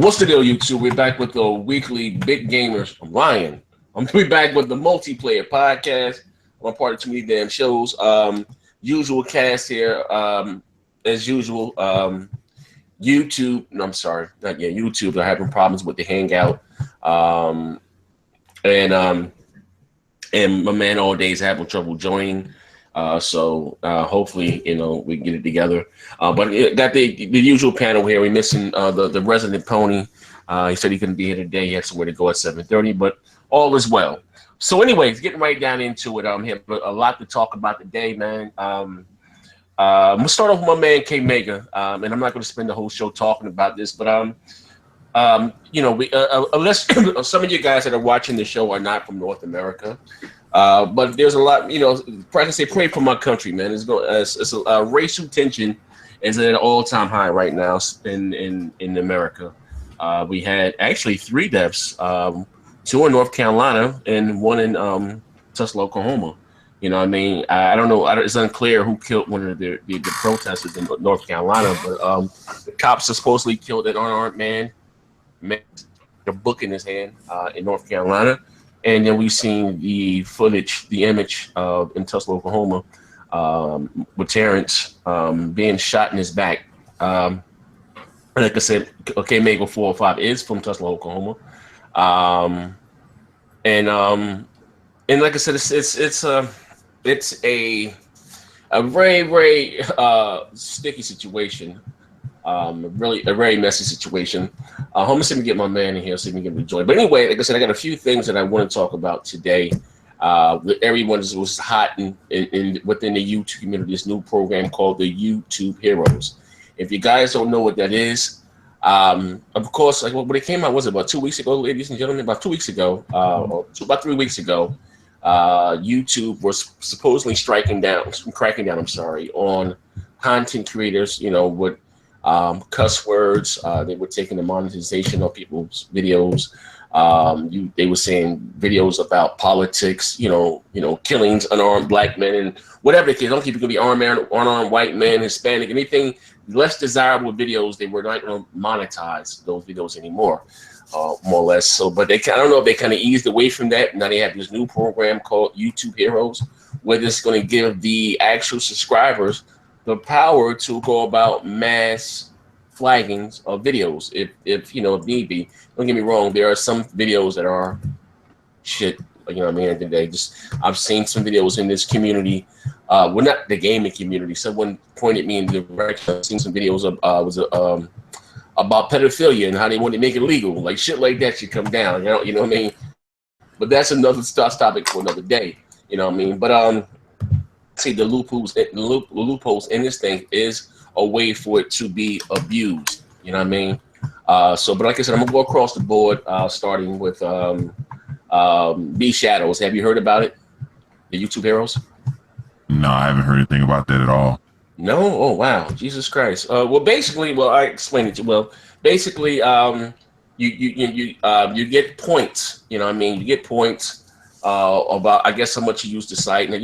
What's the deal, YouTube? We're back with the weekly Big Gamers. I'm Ryan. I'm gonna be back with the multiplayer podcast. I'm a part of too many damn shows. Usual cast here, as usual. YouTube. No, I'm sorry, not yet. YouTube. They're having problems with the Hangout. And my man all day is having trouble joining. So hopefully, we can get it together. But it got the usual panel here. We're missing the resident pony. He said he couldn't be here today. He had somewhere to go at 7:30, but all is well. So anyways, getting right down into it. We have a lot to talk about today, man. I'm gonna start off with my man K Mega, and I'm not gonna spend the whole show talking about this, but unless some of you guys that are watching the show are not from North America. But there's a lot, I can say pray for my country, man. It's a racial tension is at an all-time high right now in America. We had actually 3 deaths, 2 in North Carolina and 1 in Tulsa, Oklahoma. You know what I mean? I don't know. It's unclear who killed one of the protesters in North Carolina, but the cops are supposedly killed an unarmed man, the book in his hand in North Carolina. And then we've seen the footage, the image in Tulsa, Oklahoma, with Terrence being shot in his back. Like I said, okay, Mega 405 is from Tulsa, Oklahoma, and like I said, it's a very very sticky situation. A very messy situation. I'm gonna see me get my man in here so we can get him to join. But anyway, like I said, I got a few things that I want to talk about today. Everyone was hot within the YouTube community. This new program called the YouTube Heroes. If you guys don't know what that is, of course, like when it came out, was it about 2 weeks ago, ladies and gentlemen? About 2 weeks ago, or about 3 weeks ago, YouTube was supposedly cracking down. I'm sorry, on content creators. With cuss words. They were taking the monetization of people's videos. They were saying videos about politics, killings, unarmed black men, and whatever the case. Don't keep it gonna be unarmed white men, Hispanic, anything less desirable videos. They were not going to monetize those videos anymore, more or less. So, but I don't know if they kind of eased away from that. Now they have this new program called YouTube Heroes, where it's going to give the actual subscribers the power to go about mass flaggings of videos if need be. Don't get me wrong, there are some videos that are shit, at the end of the day. I've seen some videos in this community, well, not the gaming community. Someone pointed me in the direction. I've seen some videos of about pedophilia and how they want to make it legal. Like shit like that should come down, you know what I mean? But that's another topic for another day, you know what I mean? But see, the loopholes in this thing is a way for it to be abused. You know what I mean? But like I said, I'm gonna go across the board, starting with B Shadows. Have you heard about it? The YouTube Heroes? No, I haven't heard anything about that at all. No? Oh wow, Jesus Christ. I explained it to you. Well, basically, you get points. You know what I mean? You get points about, I guess, how much you use the site, and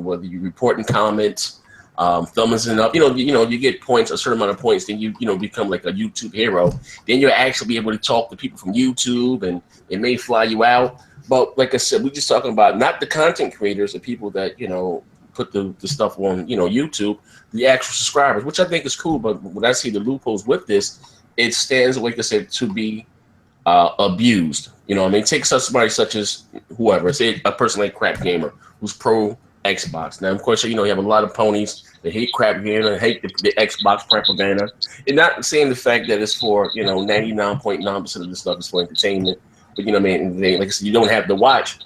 whether you report and comment, thumbs up, you get points, a certain amount of points, then you become like a YouTube hero. Then you'll actually be able to talk to people from YouTube, and it may fly you out. But like I said, we're just talking about not the content creators, the people that put the stuff on YouTube, the actual subscribers, which I think is cool. But when I see the loopholes with this, it stands, like I said, to be abused. Take somebody such as whoever, say a person like Crap Gamer who's pro Xbox. Now, of course, you have a lot of ponies that hate Crap Gamer, hate the Xbox propaganda. And not saying the fact that it's for 99.9% of the stuff is for entertainment, but like I said, you don't have to watch.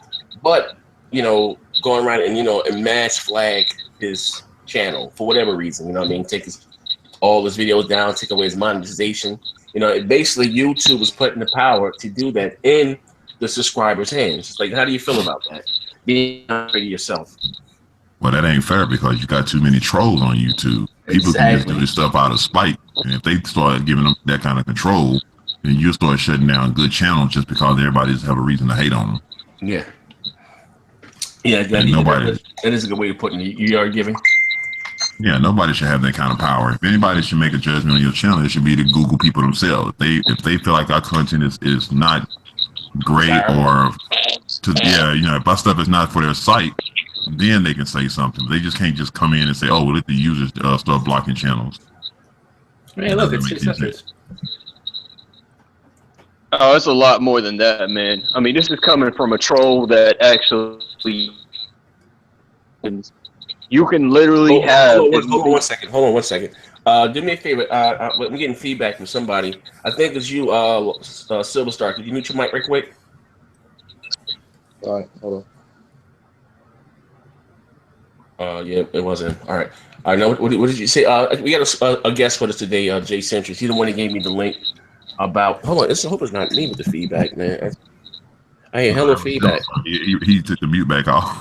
But going around and and mass flag his channel for whatever reason, take all his videos down, take away his monetization. Basically YouTube is putting the power to do that in the subscribers' hands. Like, how do you feel about that? Being to yourself. Well, that ain't fair because you got too many trolls on YouTube. People can just do this stuff out of spite. And if they start giving them that kind of control, then you start shutting down good channels just because everybody just have a reason to hate on them. Yeah. Yeah, that is a good way of putting it. You are giving? Yeah, nobody should have that kind of power. If anybody should make a judgment on your channel, it should be the Google people themselves. If they feel like our content is not great or if our stuff is not for their site, then they can say something. They just can't just come in and say, "Oh, well, let the users start blocking channels." Man, look, it's 2 centuries. Oh, it's a lot more than that, man. I mean, this is coming from a troll that actually you can literally have. Hold on 1 second. Hold on 1 second. Do me a favor. I'm getting feedback from somebody. I think it's you, Silver Star. Could you mute your mic right quick? All right, hold on. Yeah, it wasn't. All right. I know. What did you say? We got a guest with us today, Jay Centuries. He's the one that gave me the link about. Hold on. I hope it's not me with the feedback, man. I ain't hella feedback. He took the mute back off.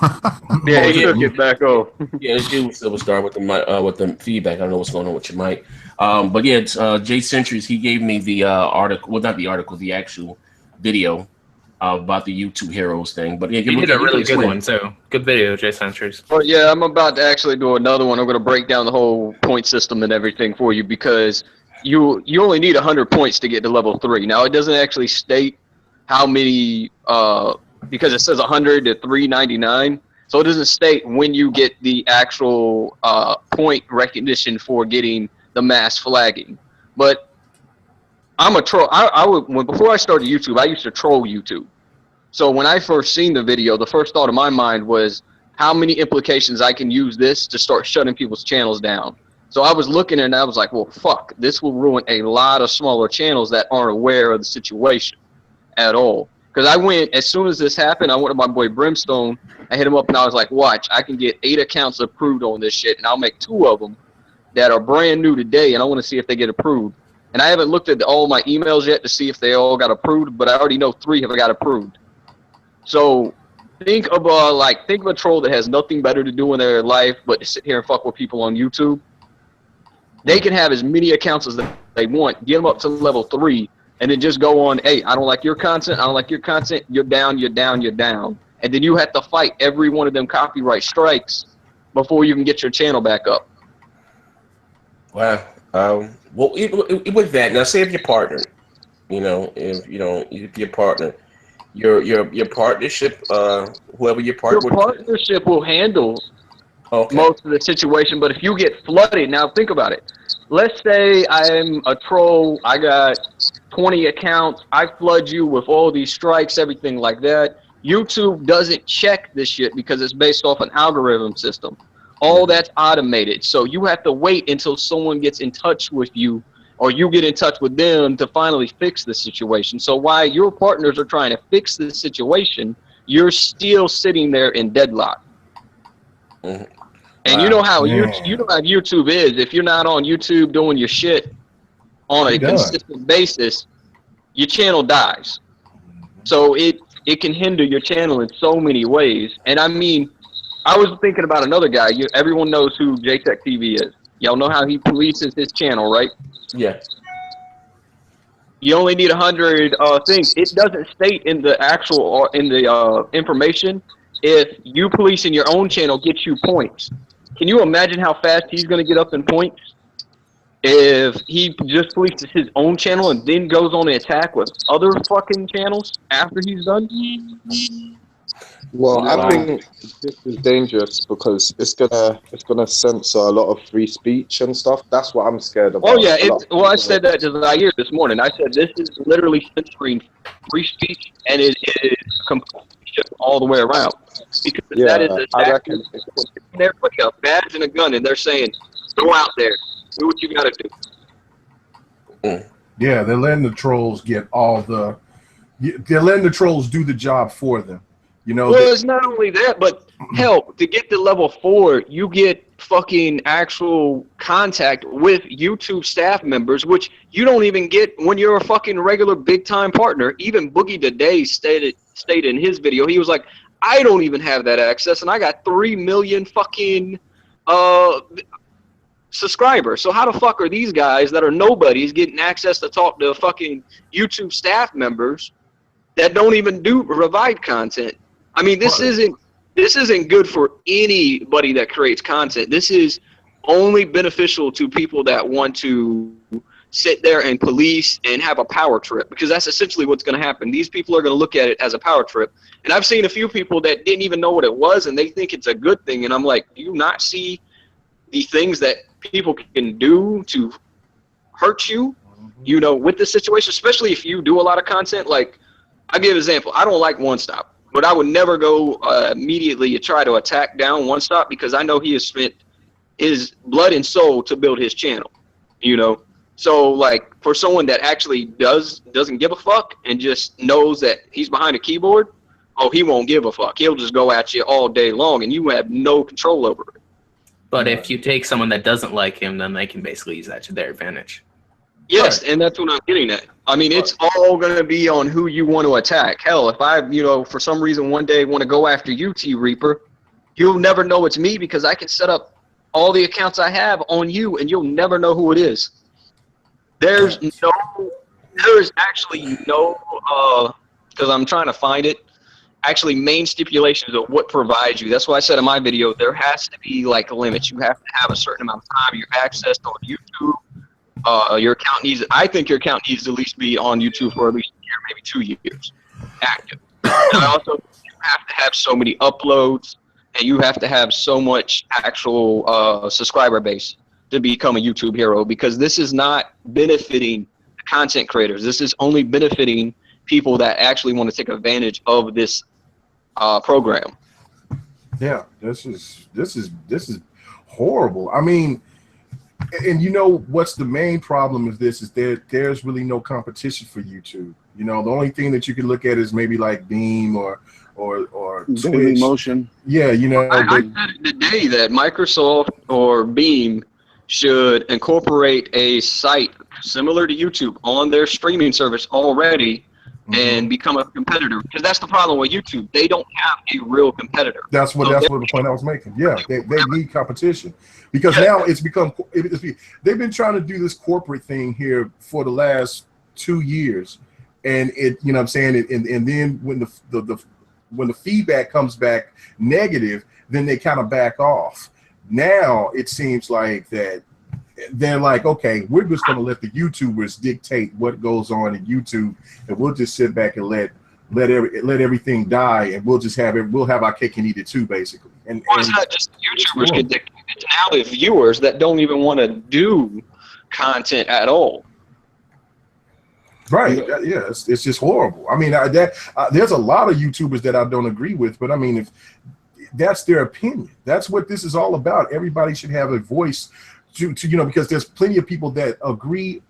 Yeah, he took it back off. Yeah, it's you, Silver Star, with the feedback. I don't know what's going on with your mic. But yeah, Jay Centuries. He gave me the article. Well, not the article. The actual video about the YouTube Heroes thing. But yeah, you did a really good one too. Good video, Jay Centuries. Well, yeah, I'm about to actually do another one. I'm going to break down the whole point system and everything for you because you only need 100 points to get to level 3. Now, it doesn't actually state how many because it says 100 to 399, so it doesn't state when you get the actual point recognition for getting the mass flagging. But I'm a troll. Before I started YouTube, I used to troll YouTube. So when I first seen the video, the first thought of my mind was how many implications I can use this to start shutting people's channels down. So I was looking and I was like, well, fuck, this will ruin a lot of smaller channels that aren't aware of the situation at all. Because I went, as soon as this happened, I went to my boy Brimstone. I hit him up and I was like, watch, I can get 8 accounts approved on this shit, and I'll make 2 of them that are brand new today, and I want to see if they get approved. And I haven't looked at all my emails yet to see if they all got approved, but I already know 3 have got approved. So think of a troll that has nothing better to do in their life but to sit here and fuck with people on YouTube. They can have as many accounts as they want, get them up to level 3, and then just go on, hey, I don't like your content, I don't like your content, you're down, you're down, you're down. And then you have to fight every one of them copyright strikes before you can get your channel back up. Wow. Well, with that, now say if your partner, if your partner, your partnership, whoever your partner, your partnership will handle most of the situation. But if you get flooded, now think about it. Let's say I'm a troll, I got 20 accounts, I flood you with all these strikes, everything like that. YouTube doesn't check this shit because it's based off an algorithm system. All that's automated. So you have to wait until someone gets in touch with you or you get in touch with them to finally fix the situation. So while your partners are trying to fix the situation, you're still sitting there in deadlock. Mm-hmm. And you know how YouTube is. If you're not on YouTube doing your shit on a consistent basis, your channel dies. So it can hinder your channel in so many ways. And I mean, I was thinking about another guy. Everyone knows who JTech TV is. Y'all know how he polices his channel, right? Yeah. You only need 100 things. It doesn't state in the actual information if you policing your own channel gets you points. Can you imagine how fast he's going to get up in points if he just polices his own channel and then goes on the attack with other fucking channels after he's done? Well, I think this is dangerous because it's gonna censor a lot of free speech and stuff. That's what I'm scared about. Oh yeah, I said that to Zaire this morning. I said this is literally censoring free speech, and it is completely all the way around. Because that is exactly they're putting a badge and a gun, and they're saying, "Go out there, do what you got to do." Yeah, they're letting the trolls get they're letting the trolls do the job for them. Well, it's not only that, but hell, to get to level 4, you get fucking actual contact with YouTube staff members, which you don't even get when you're a fucking regular big time partner. Even Boogie Today stated in his video, he was like, I don't even have that access, and I got 3 million fucking subscribers. So how the fuck are these guys that are nobodies getting access to talk to fucking YouTube staff members that don't even provide content? I mean, this isn't good for anybody that creates content. This is only beneficial to people that want to sit there and police and have a power trip, because that's essentially what's going to happen. These people are going to look at it as a power trip. And I've seen a few people that didn't even know what it was, and they think it's a good thing. And I'm like, do you not see the things that people can do to hurt you, you know, with the situation, especially if you do a lot of content? Like, I'll give an example. I don't like One Stop, but I would never go immediately try to attack down One Stop, because I know he has spent his blood and soul to build his channel, you know? So, like, for someone that actually doesn't give a fuck and just knows that he's behind a keyboard, oh, he won't give a fuck. He'll just go at you all day long, and you have no control over it. But if you take someone that doesn't like him, then they can basically use that to their advantage. Yes, and that's what I'm getting at. I mean, it's all going to be on who you want to attack. Hell, if I, you know, for some reason one day want to go after you, T Reaper, you'll never know it's me, because I can set up all the accounts I have on you, and you'll never know who it is. There is actually no, because I'm trying to find it, actually main stipulations of what provides you. That's why I said in my video, there has to be like limits. You have to have a certain amount of time, your access on YouTube. Your account needs, I think your account needs to at least be on YouTube for at least a year, maybe 2 years active. And also, you have to have so many uploads, and you have to have so much actual subscriber base to become a YouTube hero, because this is not benefiting content creators. This is only benefiting people that actually want to take advantage of this program. Yeah, this is horrible. I mean, and you know what's the main problem of this is there's really no competition for YouTube. You know, the only thing that you can look at is maybe like Beam or Twitch. Motion. Yeah, you know. I said it today that Microsoft or Beam should incorporate a site similar to YouTube on their streaming service already, and become a competitor, because that's the problem with YouTube. They don't have a real competitor. That's what the point I was making. Yeah, they need competition, because now it's become they've been trying to do this corporate thing here for the last 2 years, and it, you know what I'm saying, and then when the feedback comes back negative, then they kind of back off. Now it seems like that they're like, okay, we're just going to let the YouTubers dictate what goes on in YouTube, and we'll just sit back and let everything die, and we'll have our cake and eat it too, basically. And it's not just YouTubers can dictate. It's now the viewers that don't even want to do content at all. Right? Yeah, it's just horrible. I mean, there's a lot of YouTubers that I don't agree with, but I mean, if that's their opinion, that's what this is all about. Everybody should have a voice. To you know, because there's plenty of people that agree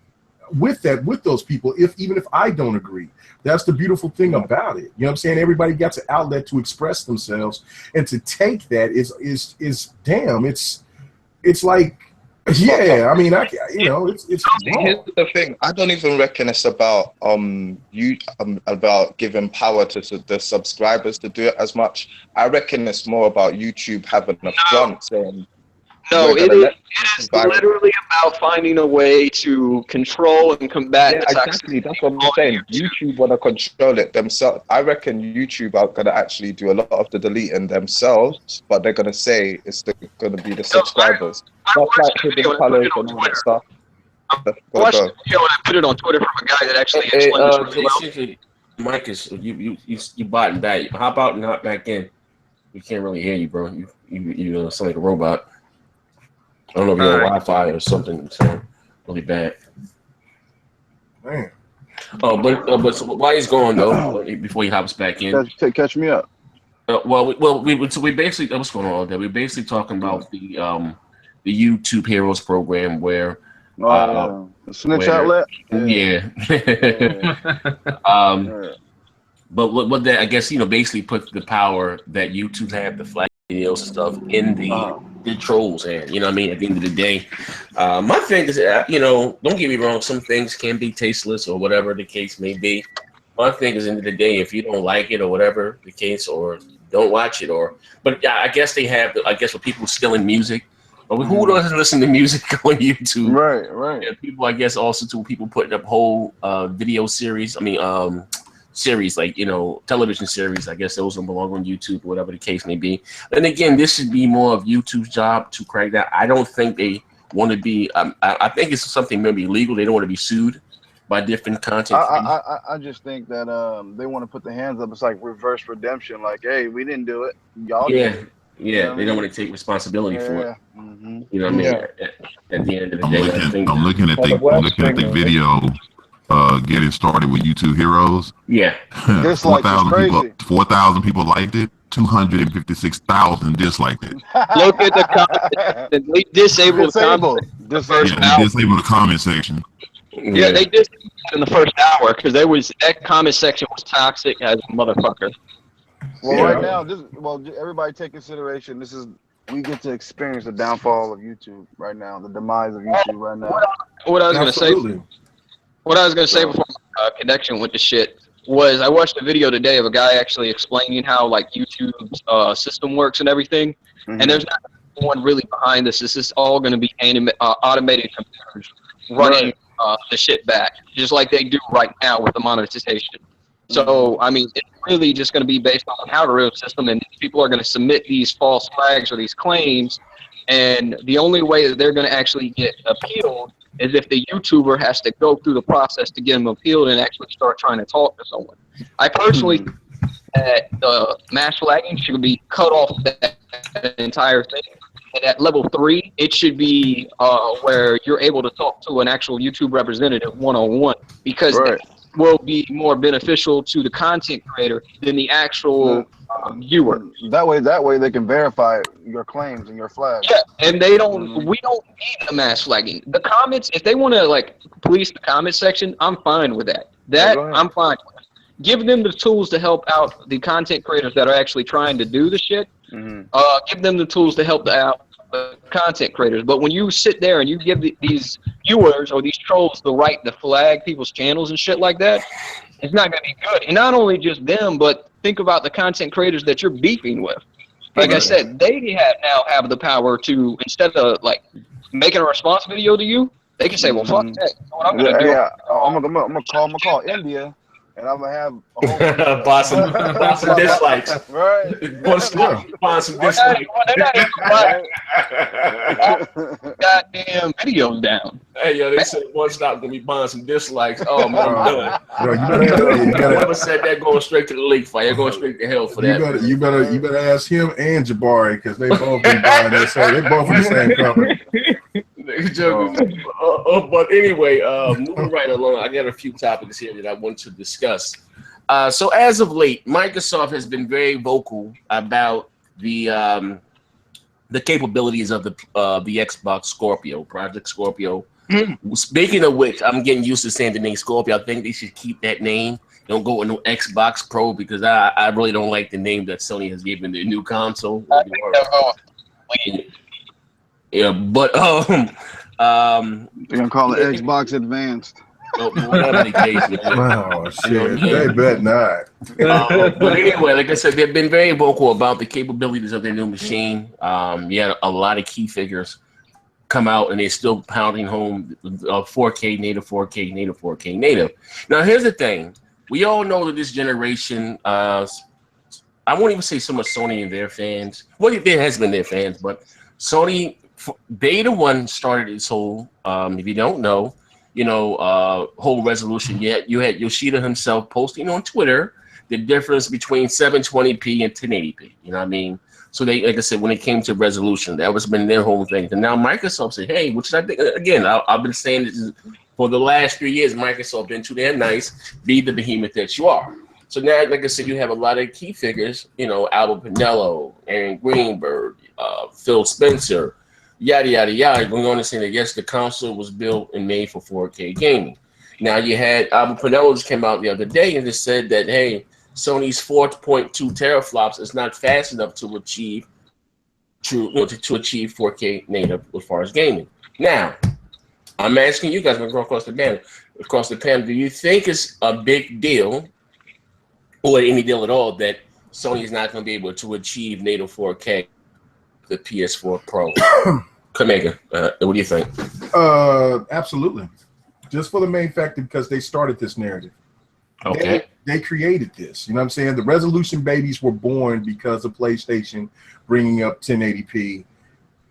with those people, even if I don't agree. That's the beautiful thing about it. You know what I'm saying? Everybody gets an outlet to express themselves, and to take that is damn, it's like, yeah, I mean, it's wrong. Here's the thing, I don't even reckon it's about about giving power to the subscribers to do it as much. I reckon it's more about YouTube having a front saying, no, it is literally about finding a way to control and combat. Yeah, exactly. That's what I'm saying. YouTube want to control it themselves. I reckon YouTube are going to actually do a lot of the deleting themselves, but they're going to say it's going to be the subscribers. That's like hidden colors and all that stuff. I watched the video and I put it on Twitter from a guy that actually explained this really well. Marcus, you botting back. Hop out and hop back in. We can't really hear you, bro. You sound like a robot. I don't know if you're on Wi-Fi or something. So really bad. Man. Oh, but so while he's going though, before he hops back in, Catch me up. We basically, what's going on there? We're basically talking about the YouTube Heroes program where snitch outlet. Yeah. But what that, I guess, basically puts the power that YouTube have, the flag videos and stuff, in the trolls' hand. You know what I mean? At the end of the day, my thing is, don't get me wrong, some things can be tasteless or whatever the case may be. My thing is, at the end of the day, if you don't like it or whatever the case, or don't watch it, but I guess they have, for people still in music. But who doesn't listen to music on YouTube? Right. Yeah, people, I guess, also to people putting up whole video series. I mean, series, like, you know, television series. I guess those don't belong on YouTube or whatever the case may be. And again, this should be more of YouTube's job to crack that. I don't think they want to be. I think it's something maybe illegal. They don't want to be sued by different content. I just think that they want to put the hands up. It's like reverse redemption. Like, hey, we didn't do it. Y'all did it. Yeah, they don't want to take responsibility for it. Mm-hmm. You know what I mean? At the end of the day, I'm looking at the video getting started with YouTube Heroes. Yeah. 4,000 people liked it. 256,000 disliked it. Look at the comment. They disabled the comment. Disabled the comment section. Yeah, they did in the first hour because that comment section was toxic as a motherfucker. Well, right now, everybody take consideration. We get to experience the downfall of YouTube right now, the demise of YouTube right now. What I was gonna say before my connection with the shit was I watched a video today of a guy actually explaining how like YouTube's system works and everything, and there's not one really behind this. This is all going to be automated computers running the shit back, just like they do right now with the monetization. So, I mean, it's really just going to be based on how the real system, and people are going to submit these false flags or these claims, and the only way that they're going to actually get appealed is if the YouTuber has to go through the process to get them appealed and actually start trying to talk to someone. I personally think that the mass flagging should be cut off that entire thing. And at level 3, it should be where you're able to talk to an actual YouTube representative one-on-one, because that will be more beneficial to the content creator than the actual viewer. That way they can verify your claims and your flags. Yeah, and we don't need the mass flagging. The comments, if they want to like police the comment section, I'm fine with that. I'm fine with. Give them the tools to help out the content creators that are actually trying to do the shit. Give them the tools to help out the content creators. But when you sit there and you give these viewers or these trolls the right to flag people's channels and shit like that, it's not going to be good. And not only just them, but think about the content creators that you're beefing with. Like I said, they now have the power to, instead of like making a response video to you, they can say, well, fuck that. What I'm going to do. I'm gonna call India. And I'm gonna have a whole buy some dislikes. Right. Buy some dislikes. Goddamn videos down. Hey, yo, they said one stop gonna be buying some dislikes. Oh my god. Whoever said that going straight to the league fight, you're going straight to hell for that. You better ask him and Jabari, because they both been buying that same. They both from the same company. But anyway, moving right along, I got a few topics here that I want to discuss. So as of late, Microsoft has been very vocal about the capabilities of the Xbox Scorpio, Project Scorpio. Speaking of which, I'm getting used to saying the name Scorpio. I think they should keep that name. Don't go with no Xbox Pro, because I really don't like the name that Sony has given the new console. Yeah, but they're gonna call it Xbox Advanced. Whatever the case, man. Oh shit, they bet not. But anyway, like I said, they've been very vocal about the capabilities of their new machine. Yeah, a lot of key figures come out, and they're still pounding home 4K native, 4K native, 4K native. Now, here's the thing: we all know that this generation, I won't even say so much Sony and their fans. Well, there has been their fans, but Sony. They the one started this whole, if you don't know, whole resolution. Yet you had Yoshida himself posting on Twitter the difference between 720p and 1080p. You know what I mean? So they, like I said, when it came to resolution, that was been their whole thing. And now Microsoft said, hey, which I think, again, I've been saying this for the last 3 years. Microsoft been too damn nice. Be the behemoth that you are. So now, like I said, you have a lot of key figures. Albert Pinello, Aaron Greenberg, Phil Spencer. Yada, yada, yada, going on to say that, yes, the console was built and made for 4K gaming. Now, you had Albert Pinello just came out the other day and just said that, hey, Sony's 4.2 teraflops is not fast enough to achieve to achieve 4K native as far as gaming. Now, I'm asking you guys, I'm going to go across the panel, do you think it's a big deal, or any deal at all, that Sony is not going to be able to achieve native 4K the PS4 Pro? Kamega, what do you think? Absolutely. Just for the main fact because they started this narrative. Okay. They created this. You know what I'm saying? The resolution babies were born because of PlayStation bringing up 1080p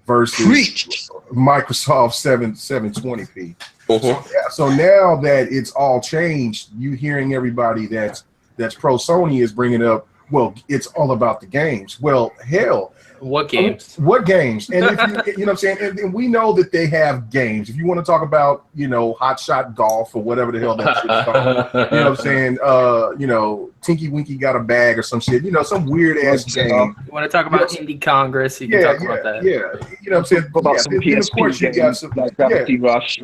versus Microsoft 720p. So now that it's all changed, you hearing everybody that's pro Sony is bringing up, well, it's all about the games. Well, hell, what games? What games? And if you know what I'm saying, and we know that they have games. If you want to talk about, Hot Shot Golf or whatever the hell that shit's called, you know what I'm saying? Tinky Winky got a bag or some shit, some weird ass game. You want to talk about Indie Congress? You can talk about that. Yeah, you know what I'm saying. About some PSP of course, you got some like Gravity Rush.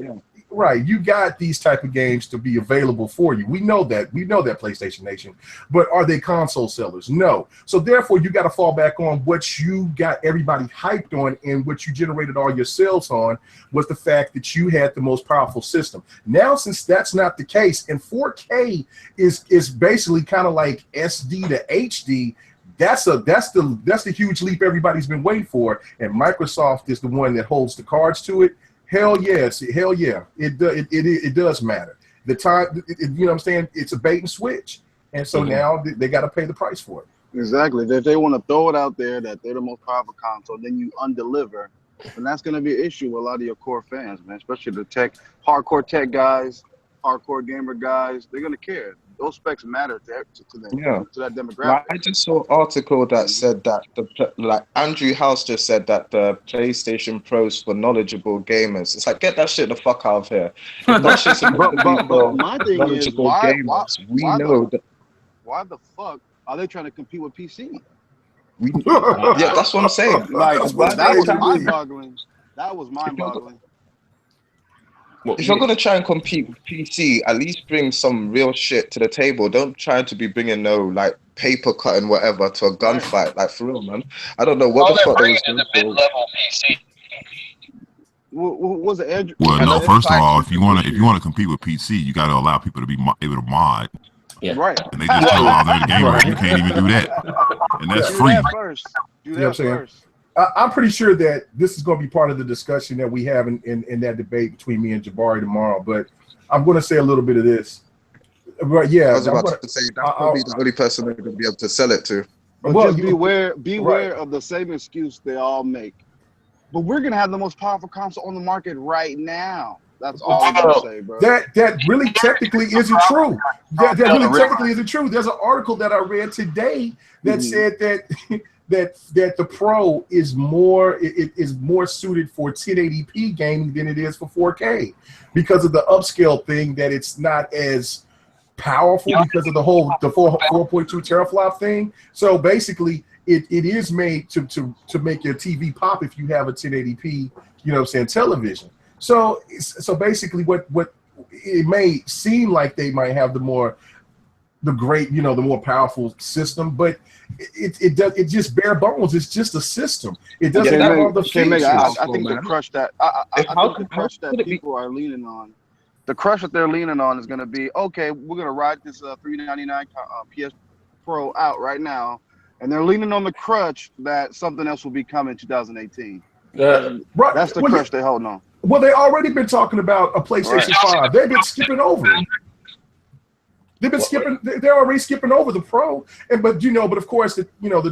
Right, you got these type of games to be available for you. We know that, PlayStation Nation. But are they console sellers? No. So therefore, you got to fall back on what you got everybody hyped on, and what you generated all your sales on was the fact that you had the most powerful system. Now, since that's not the case, and 4K is basically kind of like SD to HD. That's the huge leap everybody's been waiting for, and Microsoft is the one that holds the cards to it. Hell yes, it does matter. The time, you know what I'm saying? It's a bait and switch, and so now they got to pay the price for it. Exactly. If they want to throw it out there that they're the most powerful console, then you undeliver, and that's going to be an issue with a lot of your core fans, man. Especially the hardcore tech guys, hardcore gamer guys. They're going to care. Those specs matter to them, to that demographic. I just saw an article that said that Andrew House just said that the PlayStation Pro's for knowledgeable gamers. It's like, get that shit the fuck out of here. That shit's but my thing is, why the fuck are they trying to compete with PC? Yeah, that's what I'm saying. That was mind-boggling. That was mind-boggling. If you're gonna try and compete with PC, at least bring some real shit to the table. Don't try to be bringing paper cutting whatever to a gunfight. Like, for real, man. I don't know what the fuck they was doing. Mid-level PC. What was it, Andrew? Well, no. First of all, if you want to compete with PC, you got to allow people to be able to mod. Yeah. Right. And they just tell all their gamers you can't even do that, and that's free. Do that first. I'm pretty sure that this is going to be part of the discussion that we have in that debate between me and Jabari tomorrow. But I'm going to say a little bit of this. But yeah, I was about to say that's probably the only person they're going to be able to sell it to. But just beware of the same excuse they all make. But we're going to have the most powerful console on the market right now. That's all I'm going to say, bro. That really technically isn't true. That really technically isn't true. There's an article that I read today that said that the Pro is more suited for 1080p gaming than it is for 4K because of the upscale thing, that it's not as powerful because of the 4.2 teraflop thing. So basically it is made to make your TV pop if you have a 1080p, television. So basically what it may seem like they might have the more powerful system, but it just bare bones. It's just a system. It doesn't have all the features. I think the crush that people are leaning on, the crush that they're leaning on is going to be, okay, we're going to ride this $399 PS Pro out right now, and they're leaning on the crutch that something else will be coming in 2018. Right. That's the crush they're holding on. Well, they already been talking about a PlayStation 5. They've been skipping over it. They're already skipping over the Pro, but of course, the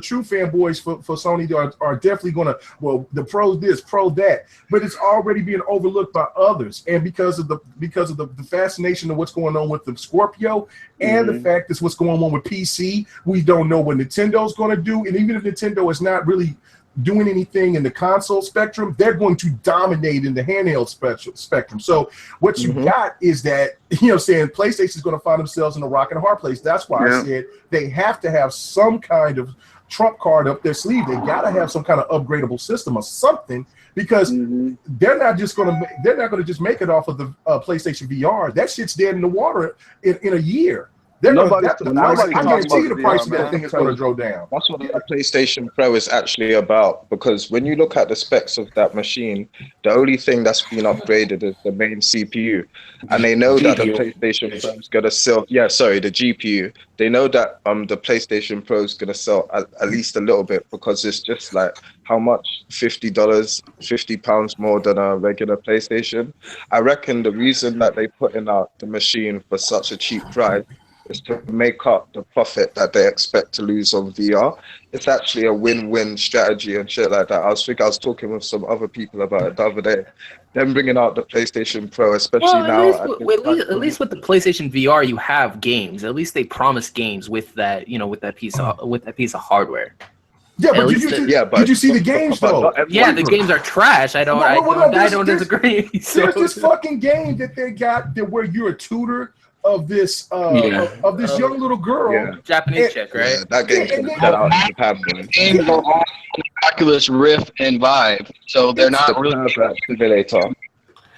true fanboys for Sony are definitely gonna, well, the Pro this, Pro that, but it's already being overlooked by others, and because of the fascination of what's going on with the Scorpio, and the fact that's what's going on with PC, we don't know what Nintendo's gonna do, and even if Nintendo is not really doing anything in the console spectrum, they're going to dominate in the handheld spectrum. So what you got is that, PlayStation's going to find themselves in a rock and a hard place. That's why I said they have to have some kind of trump card up their sleeve. They got to have some kind of upgradable system or something, because they're not going to just make it off of the PlayStation VR. That shit's dead in the water in a year. I guarantee you the price of that thing is going to go down. That's what the PlayStation Pro is actually about, because when you look at the specs of that machine, the only thing that's been upgraded is the main CPU. And they know that the PlayStation Pro is going to sell, the GPU. They know that the PlayStation Pro is going to sell at least a little bit, because it's just like, how much? £50 more than a regular PlayStation. I reckon the reason that they put in out the machine for such a cheap price is to make up the profit that they expect to lose on VR. It's actually a win-win strategy and shit like that. I was talking with some other people about it the other day. Them bringing out the PlayStation Pro, especially now. At least with the PlayStation VR, you have games. At least they promise games with that, with that piece of hardware. Yeah, but did you see the games though? Yeah, the games are trash. I don't disagree. There's this fucking game that they got where you're a tutor of this young little girl, Japanese chick, right? Yeah, that game's gonna set out in Japan. Games are on Oculus Rift and Vive, so they're not really simulator.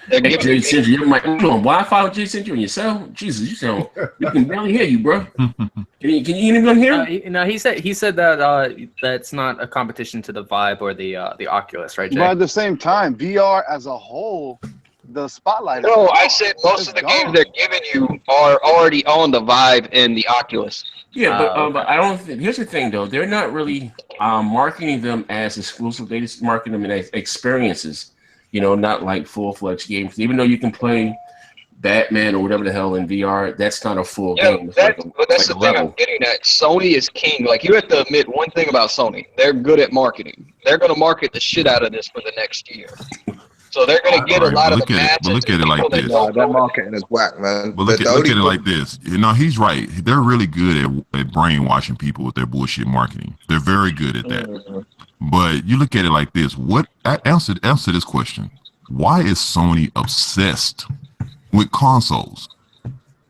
Jason, you're doing Wi-Fi with Jason and yourself? Jesus, you can barely hear you, bro. Can you even hear him? No, he said that that's not a competition to the Vive or the Oculus, right, Jay? But at the same time, VR as a whole, the spotlight. No, I said most of the games they're giving you are already on the Vive and the Oculus. Yeah, but I don't think. Here's the thing, though. They're not really marketing them as exclusive. They just market them as experiences. Not like full-fledged games. Even though you can play Batman or whatever the hell in VR, that's not a full game. But that's the thing I'm getting at. Sony is king. Like, you have to admit one thing about Sony. They're good at marketing. They're going to market the shit out of this for the next year. So they're going to get a lot of the matches. But look at it like this. Their marketing is whack, man. But look at it like this. He's right. They're really good at brainwashing people with their bullshit marketing. They're very good at that. Mm-hmm. But you look at it like this. Answer this question. Why is Sony obsessed with consoles?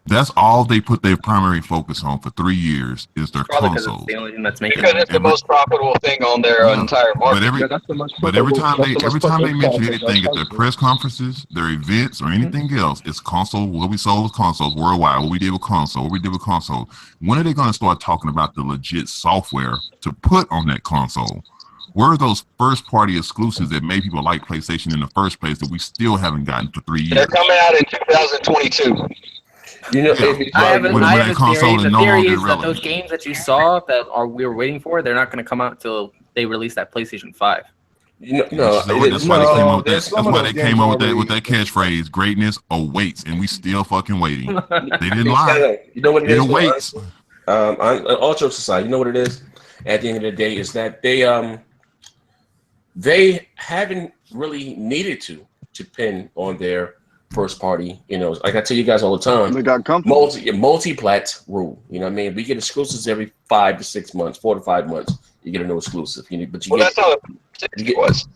That's all they put their primary focus on for 3 years is their consoles. It's the only thing that's making because it's the most profitable thing on their entire market. But every time they mention anything at their press conferences, their events, or anything else, it's console. What we sold was consoles worldwide. What we did with console. When are they going to start talking about the legit software to put on that console? Where are those first-party exclusives that made people like PlayStation in the first place that we still haven't gotten for 3 years? They're coming out in 2022. I have a theory. The theory is that those games that you saw we were waiting for, they're not going to come out until they release that PlayStation 5. That's why they came up with that catchphrase, greatness awaits, and we still fucking waiting. They didn't lie. You know what it is? It awaits. All jokes aside, you know what it is? At the end of the day is that they haven't really needed to depend on their first party. Like I tell you guys all the time, they got multi-plat rule. You know what I mean? We get exclusives every 5 to 6 months, 4 to 5 months. You get a new exclusive. But that's how it was.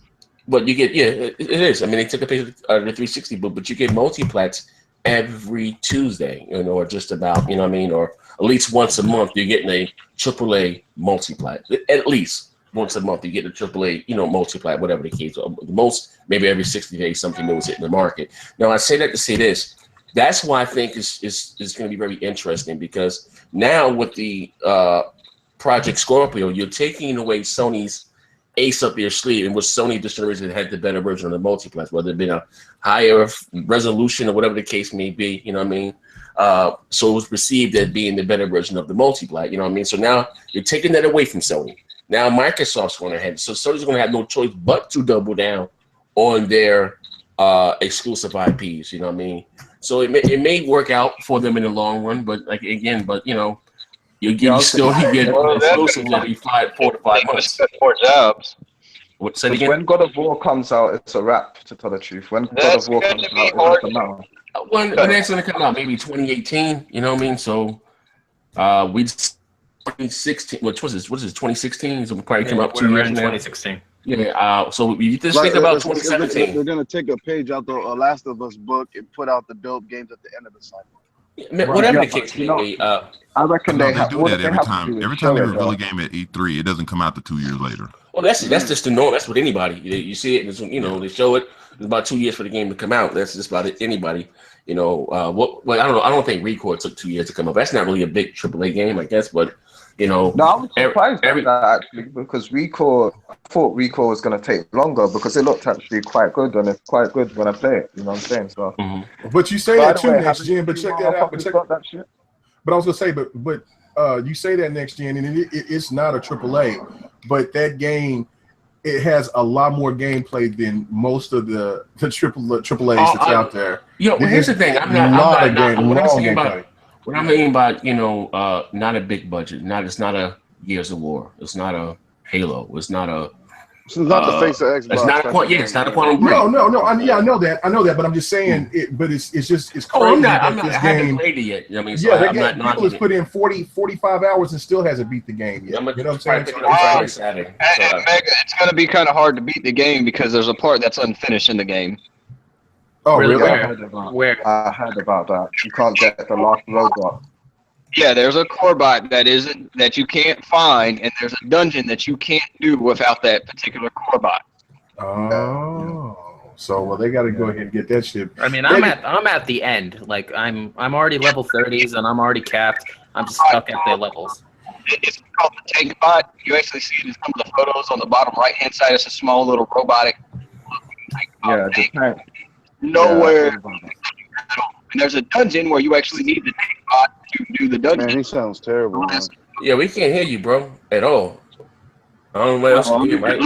But you get it is. I mean, they took a page of the 360 book, but you get multi-plats every Tuesday. Or just about. You know what I mean? Or at least once a month, you're getting a AAA multi-plat. At least once a month, you get a AAA, multi-plat, whatever the case. The most, maybe every 60 days, something new is hitting the market. Now, I say that to say this. That's why I think is going to be very interesting, because now with the Project Scorpio, you're taking away Sony's ace up their sleeve, and with Sony this generation had the better version of the multi-plat, whether it be a higher resolution or whatever the case may be. You know what I mean? So it was perceived as being the better version of the multi-plat. You know what I mean? So now you're taking that away from Sony. Now Microsoft's going to have, so Sony's going to have no choice but to double down on their exclusive IPs. You know what I mean? So it may work out for them in the long run, but you still get exclusives every 4 to 5 months. More jobs. What? Say it again? When God of War comes out, it's a wrap. To tell the truth, when God of War comes out, it's a wrap. When that's going to come out, maybe 2018. You know what I mean? So we 2016. What is this? 2016? So we probably come out 2 years now. 2016. Yeah. So you just think about 2017. They're going to take a page out the Last of Us book and put out the dope games at the end of the cycle. Whatever the case may be. I reckon they do that every time. Every time they reveal a game at E3, it doesn't come out to 2 years later. Well, that's just the norm. That's what anybody. You see it. They show it. It's about 2 years for the game to come out. That's just about it. Anybody. I don't know. I don't think Record took 2 years to come up. That's not really a big AAA game, I guess. But no, I was surprised at that actually, because I thought Record was going to take longer because it looked actually quite good, and it's quite good when I play it. You know what I'm saying? So, but you say that too, next gen. But check that out. But I was gonna say, but you say that next gen, and it's not a AAA, but that game, it has a lot more gameplay than most of the AAAs that's out there. Here's the thing. What I mean by, not a big budget. It's not a Gears of War. It's not a Halo. It's not a. It's not the face of Xbox. It's not a it's not a Quantum Break. No. I know that, but I'm just saying it. But it's crazy. I haven't played it yet. I mean, people has put in 45 hours and still hasn't beat the game yet. You know what I'm saying? It's going to be kind of hard to beat the game because there's a part that's unfinished in the game. Oh, really? Where? I heard about that. You can't get the last robot. Yeah, there's a core bot that you can't find, and there's a dungeon that you can't do without that particular core bot. Oh, so they got to go ahead and get that shit. I mean, I'm at the end. Like I'm already level 30s, and I'm already capped. I'm just stuck at the levels. It's called the tank bot. You actually see it in some of the photos on the bottom right-hand side. It's a small little robotic. Yeah, the tank. Nowhere. And there's a dungeon where you actually need the tank bot to do the dungeon. Man, he sounds terrible. Man. Yeah, we can't hear you, bro, at all. I don't know what else you hear, right?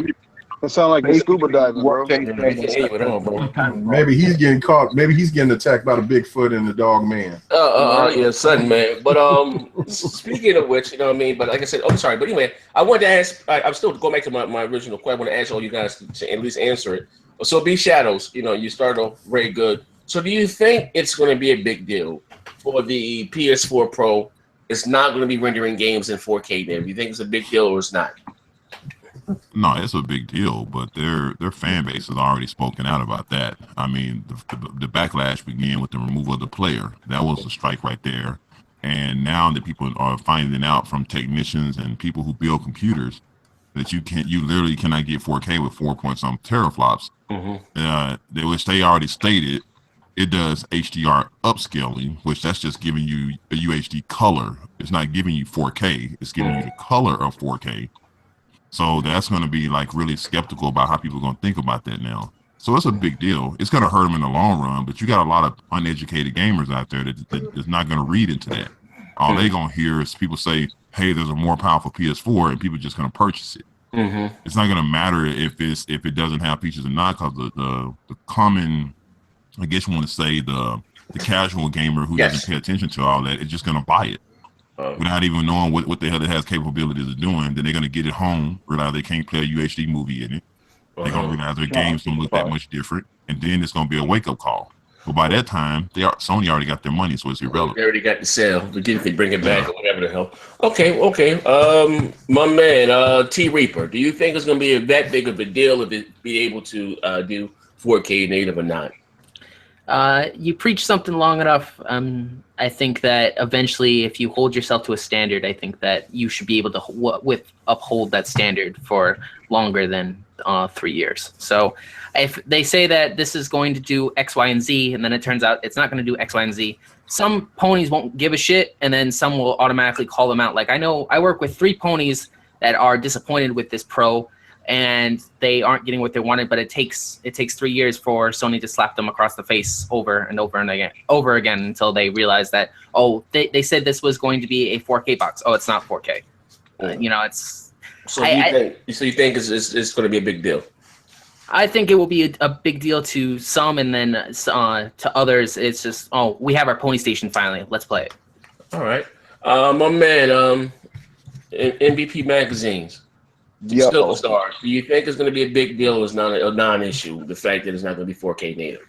It sounds like he's scuba diving, bro. We can't hear you at all, bro. Maybe he's getting caught. Maybe he's getting attacked by the Bigfoot and the dog man. Yeah, sudden man. But speaking of which, you know what I mean. But like I said, I'm sorry. But anyway, I wanted to ask. I'm still going back to my original question. I want to ask all you guys to at least answer it. So, B Shadows, you started off very good. So, do you think it's going to be a big deal for the PS4 Pro? It's not going to be rendering games in 4K. Then, do you think it's a big deal or it's not? No, it's a big deal, but their fan base has already spoken out about that. I mean, the backlash began with the removal of the player. That was a strike right there. And now that people are finding out from technicians and people who build computers that you literally cannot get 4K with 4-point-some teraflops. Mm-hmm. Which they already stated, it does HDR upscaling, which that's just giving you a UHD color. It's not giving you 4K. It's giving you the color of 4K. So that's going to be like really skeptical about how people are going to think about that now. So it's a big deal. It's going to hurt them in the long run, but you got a lot of uneducated gamers out there that is not going to read into that. All they're going to hear is people say, hey, there's a more powerful PS4, and people are just going to purchase it. Mm-hmm. It's not going to matter if it doesn't have features or not, because the common, I guess you want to say the casual gamer who doesn't pay attention to all that is just going to buy it. Without even knowing what the hell it has capabilities of doing. Then they're going to get it home, realize they can't play a UHD movie in it. They're going to realize their games don't look that much different. And then it's going to be a wake-up call. But by that time, Sony already got their money, so it's irrelevant. They already got the sale. But if they bring it back or whatever the hell. Okay. My man, T Reaper, do you think it's going to be that big of a deal if it be able to do 4K native or not? You preach something long enough. I think that eventually, if you hold yourself to a standard, I think that you should be able to uphold that standard for longer than 3 years. So if they say that this is going to do X, Y, and Z, and then it turns out it's not going to do X, Y, and Z, some ponies won't give a shit, and then some will automatically call them out. Like I know I work with 3 ponies that are disappointed with this Pro, and they aren't getting what they wanted, but it takes 3 years for Sony to slap them across the face over and over again until they realize that, they said this was going to be a 4K box. Oh, it's not 4K. It's. So you think it's going to be a big deal? I think it will be a big deal to some, and then to others, it's just, we have our pony station finally. Let's play it. All right, my man, MVP magazines. Still a star. Do you think it's going to be a big deal or is not a non-issue, the fact that it's not going to be 4K native?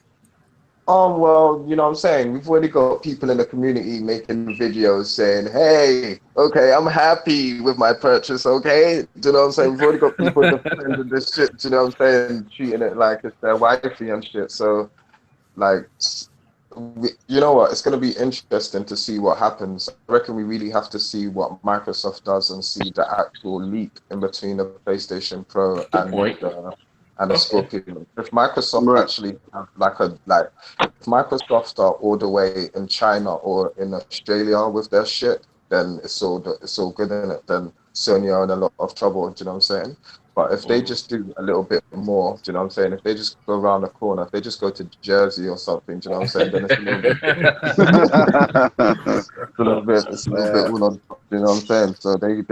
Well, you know what I'm saying? We've already got people in the community making videos saying, hey, okay, I'm happy with my purchase, okay? Do you know what I'm saying? We've already got people defending this shit, do you know what I'm saying? Treating it like it's their wifey and shit. So, like, you know what? It's going to be interesting to see what happens. I reckon we really have to see what Microsoft does and see the actual leap in between the PlayStation Pro and the Scorpio. If Microsoft actually have if Microsoft are all the way in China or in Australia with their shit, then it's all good in it. Then Sony are in a lot of trouble. Do you know what I'm saying? But if they just do a little bit more, do you know what I'm saying? If they just go around the corner, if they just go to Jersey or something, do you know what I'm saying? Then it's a little bit, it's a little bit, you know what I'm saying? So they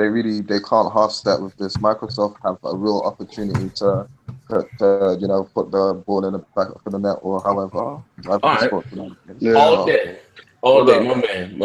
can't half step with this. Microsoft have a real opportunity to put the ball in the back of the net or however. All All day, my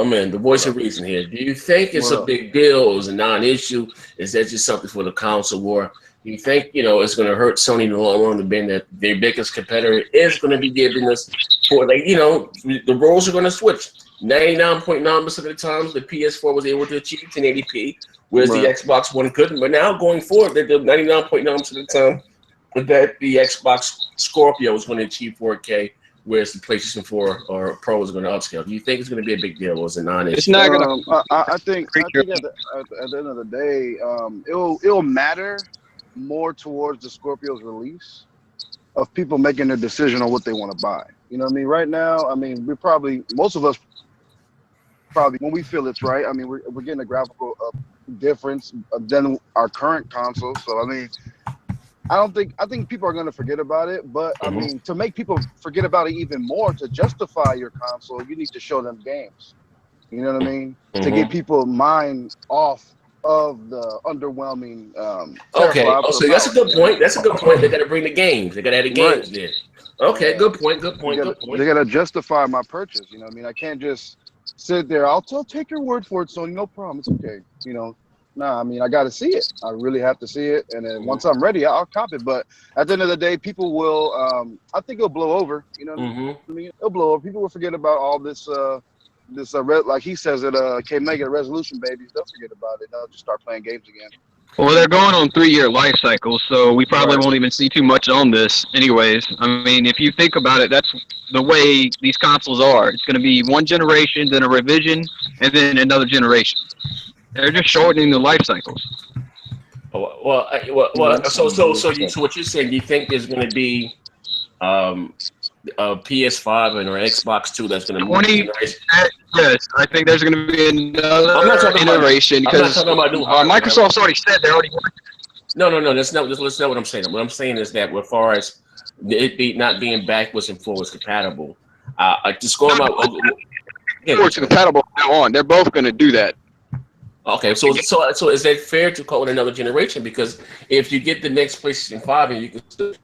man, the voice of reason here. Do you think it's a big deal, or is it a non-issue? Is that just something for the console war? Do you think, it's going to hurt Sony in the long run, being that their biggest competitor is going to be giving us, the roles are going to switch. 99.9% of the times, the PS4 was able to achieve 1080p, whereas the Xbox One couldn't. But now going forward, the 99.9% of the time that the Xbox Scorpio is going to achieve 4K, whereas the PlayStation 4 or Pro is going to upscale. Do you think it's going to be a big deal, or is it non-issue? It's not going to. I think at the end of the day, it'll matter more towards the Scorpio's release of people making a decision on what they want to buy. You know what I mean? Right now, I mean, most of us probably, when we feel it's right, I mean, we're getting a graphical difference than our current console. So, I mean, I think people are going to forget about it, but I mean, to make people forget about it even more, to justify your console, you need to show them games. You know what I mean? To get people mind off of the underwhelming. Okay, so that's a good point. That's a good point. They got to bring the games. They got to add the games there. Okay, good point. Good point. They got to justify my purchase. You know what I mean? I can't just sit there. I'll take your word for it, Sony. No problem. It's okay. Nah, I mean, I got to see it. I really have to see it. And then once I'm ready, I'll cop it. But at the end of the day, people will, I think it'll blow over. You know what I mean? It'll blow over. People will forget about all this, like he says it, can't make it a resolution, babies. They'll forget about it. They'll just start playing games again. Well, they're going on 3-year life cycles, so we probably won't even see too much on this anyways. I mean, if you think about it, that's the way these consoles are. It's going to be one generation, then a revision, and then another generation. They're just shortening the life cycles. So what you're saying, do you think there's going to be a PS5 and or Xbox 2 that's going to move? Yes, I think there's going to be another iteration because Microsoft's already said they're already working. No, that's not what I'm saying. What I'm saying is that as far as it not being backwards and forwards compatible, just going about forwards compatible now on. They're both going to do that. Okay, so is that fair to call it another generation? Because if you get the next PlayStation 5 and you can still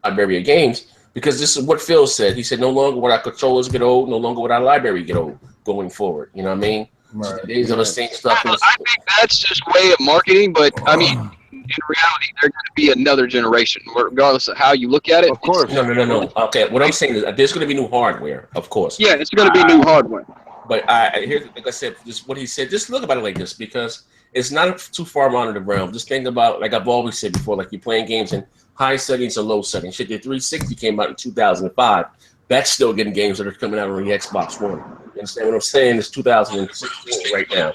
library of games, because this is what Phil said. He said, no longer would our controllers get old, no longer would our library get old going forward. You know what I mean? Right. So the days of us saying stuff. I think that's just way of marketing, but I mean, in reality, they're going to be another generation, regardless of how you look at it. Of course. No. Okay, what I'm saying is there's going to be new hardware, of course. Yeah, it's going to be new hardware. But here's, like I said, just what he said. Just look about it like this, because it's not too far out of the realm. Just think about, like I've always said before, like you're playing games in high settings or low settings. Shit, the 360 came out in 2005. That's still getting games that are coming out on the Xbox One. You understand what I'm saying? It's 2016 right now.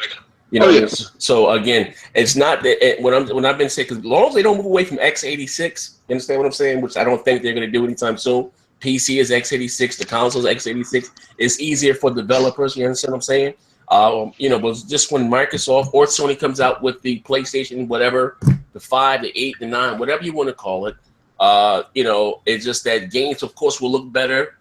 You know, so again, it's not that when I've been saying, because as long as they don't move away from x86, you understand what I'm saying? Which I don't think they're going to do anytime soon. PC is x86, the console is x86. It's easier for developers. You understand what I'm saying? But just when Microsoft or Sony comes out with the PlayStation, whatever, the 5, the 8, the 9, whatever you want to call it, it's just that games, of course, will look better,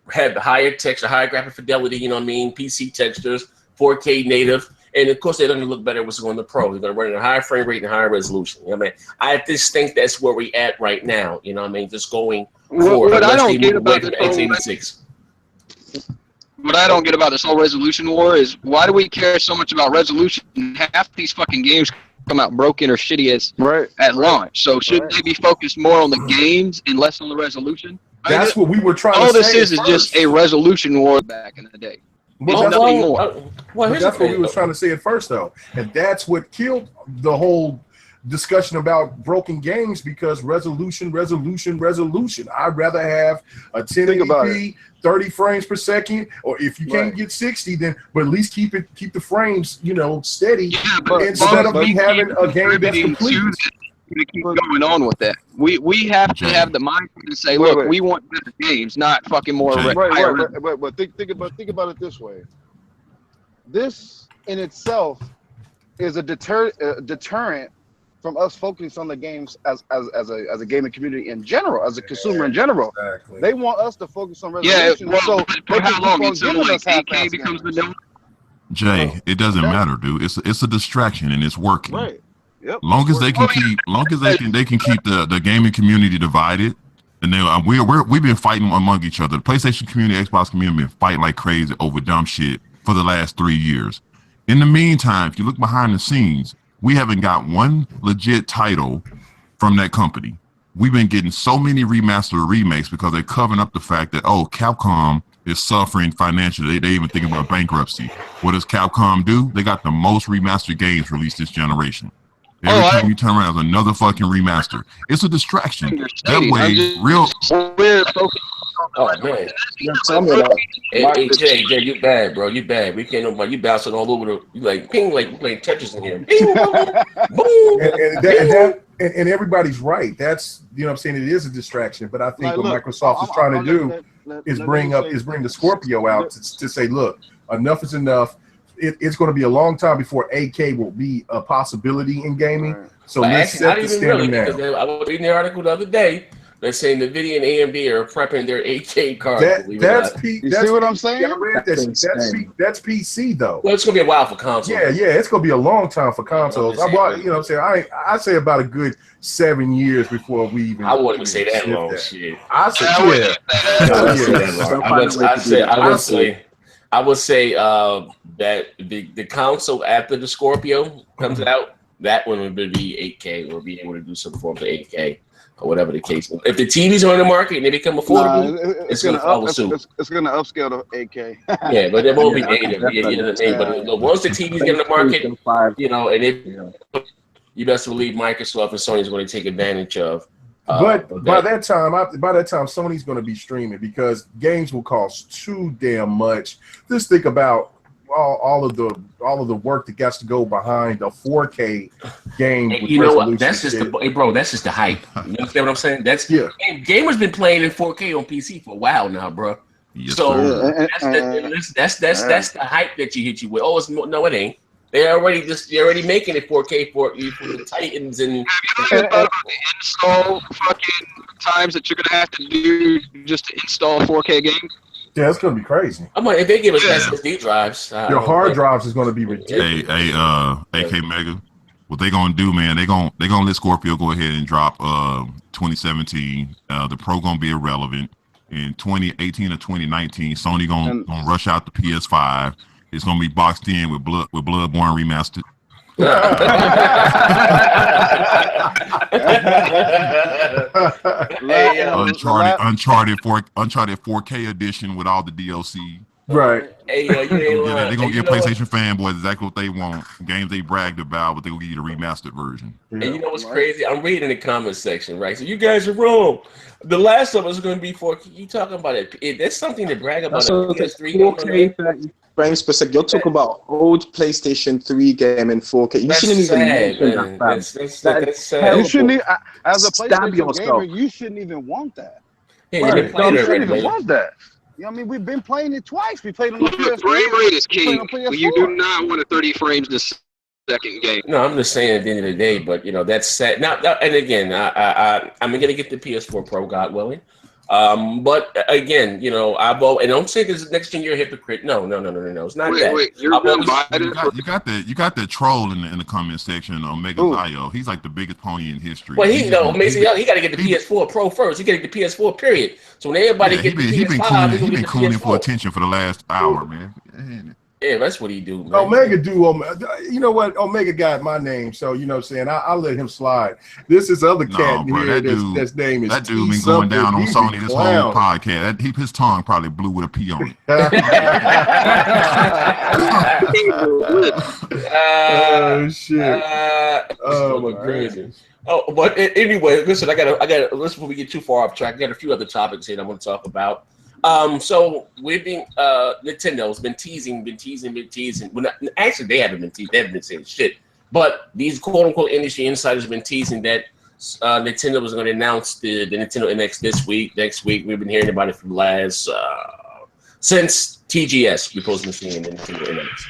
have higher texture, higher graphic fidelity. You know what I mean? PC textures, 4K native. And of course, they're going to look better what's on the Pro. They're going to run at a higher frame rate and higher resolution. You know what I mean? I just think that's where we're at right now. You know what I mean? Just going forward. What I don't get about x86. What I don't get about this whole resolution war is why do we care so much about resolution? Half these fucking games come out broken or shitty as at launch. So shouldn't they be focused more on the games and less on the resolution? That's what we were trying to say. All this is just a resolution war back in the day. Well, nothing more. That's what we were trying to say at first, though, and that's what killed the whole discussion about broken games, because resolution. I'd rather have a 1080p, 30 frames per second, or if you can't get 60, then but at least keep the frames, steady, instead of me having a game that's complete. To keep going on with that, we have to have the mindset to say, look, we want better games, not fucking more. But think about it this way. This in itself is a deterrent from us focusing on the games as a gaming community in general, as a consumer in general. Exactly. They want us to focus on resolution. Yeah, well, for how long until like 8K becomes the new? Jay, it doesn't matter, dude. It's a distraction and it's working. Right. Yep. Long as they can keep the gaming community divided, and we've been fighting among each other. The PlayStation community, Xbox community, been fighting like crazy over dumb shit for the last 3 years. In the meantime, if you look behind the scenes, we haven't got one legit title from that company. We've been getting so many remastered remakes because they're covering up the fact that, oh, Capcom is suffering financially. They even thinking about bankruptcy. What does Capcom do? They got the most remastered games released this generation. Every time you turn around, there's another fucking remaster. It's a distraction. That way, real. Oh man, hey, Jay, you bad, bro. You bad. We can't nobody. You bouncing all over the. You like ping, like you playing Tetris in here. Ping, boom, and everybody's right. That's, you know what I'm saying, it is a distraction. But I think what Microsoft is trying to do is bring the Scorpio out to say, look, enough is enough. It's going to be a long time before 8K will be a possibility in gaming. Right. So but let's set the standard now. I was reading the article the other day. They're saying NVIDIA and AMD are prepping their 8K cards. You see what I'm saying? That's PC though. Well, it's gonna be a while for consoles. Yeah, it's gonna be a long time for consoles. You know what I'm saying? I say about a good 7 years before we even. I wouldn't even say that long. That. Shit. I say I would say that the console after the Scorpio comes out, that one would be 8K or be able to do some form of 8K. Or whatever the case. If the TVs are on the market and they become affordable, it's going to follow suit. It's going to upscale to 8K. Yeah, but there won't be native. You know what I mean? But once the TVs get on the market, you know, and you best believe Microsoft and Sony is going to take advantage of. But by that time, Sony's going to be streaming because games will cost too damn much. Just think about all of the work that gets to go behind a 4K game. Hey, you know what? That's just that's just the hype. You understand what I'm saying? That's gamers been playing in 4K on PC for a while now, bro. Yes, so that's the hype that you hit you with. Oh, no, it ain't. They're already making it 4K for the Titans and. Have you ever thought about the install fucking times that you're gonna have to do just to install a 4K game? Yeah, it's gonna be crazy. I'm like, if they give us SSD drives, your hard drives is gonna be ridiculous. Hey, AK Mega, what they gonna do, man? They gonna let Scorpio go ahead and drop 2017. The Pro gonna be irrelevant. In 2018 or 2019, Sony gonna rush out the PS5. It's gonna be boxed in with Bloodborne remastered. Uncharted 4K edition with all the DLC. Right. Hey, they're gonna give PlayStation fanboys exactly what they want. Games they bragged about, but they will give you the remastered version. And you know what's crazy? I'm reading the comment section, right? So you guys are wrong. The Last of Us is going to be 4K. You talking about it? That's something to brag about. PS3 4K frames per second. You're talking about old PlayStation 3 game in 4K. You shouldn't even mention that. That's sad. You shouldn't. As a PlayStation gamer, you shouldn't even want that. Yeah, you shouldn't even want that. You know what I mean? We've been playing it twice. We played on the PS4. Frame rate is key. You do not want a 30 frames a second game. No, I'm just saying at the end of the day, but you know, that's sad. Now and again, I'm gonna get the PS4 Pro, God willing. But again, you know, and don't say this next gen you're a hypocrite. No. It's not that. Wait, you got that troll in the comment section on Omega Zio. He's like the biggest pony in history. Well, he got to get the PS4 Pro first. He got to get the PS4 period. So when everybody gets the PS5, he's been cooning for attention for the last hour, man. Yeah, that's what he do, man. Omega you know what? Omega got my name, so you know what I'm saying? I'll let him slide. This is other cat here. That's name is that dude been going down on Sony this whole podcast. His tongue probably blew with a P on it. Oh shit. Oh my goodness. Oh, but anyway, listen, I gotta listen before we get too far off track. I got a few other topics here I want to talk about. So we've been Nintendo's been teasing. Well, actually, they haven't been teasing. They haven't been saying shit. But these quote unquote industry insiders have been teasing that Nintendo was going to announce the Nintendo NX this week. Next week, we've been hearing about it from last since TGS. We're supposed to be seeing the Nintendo NX.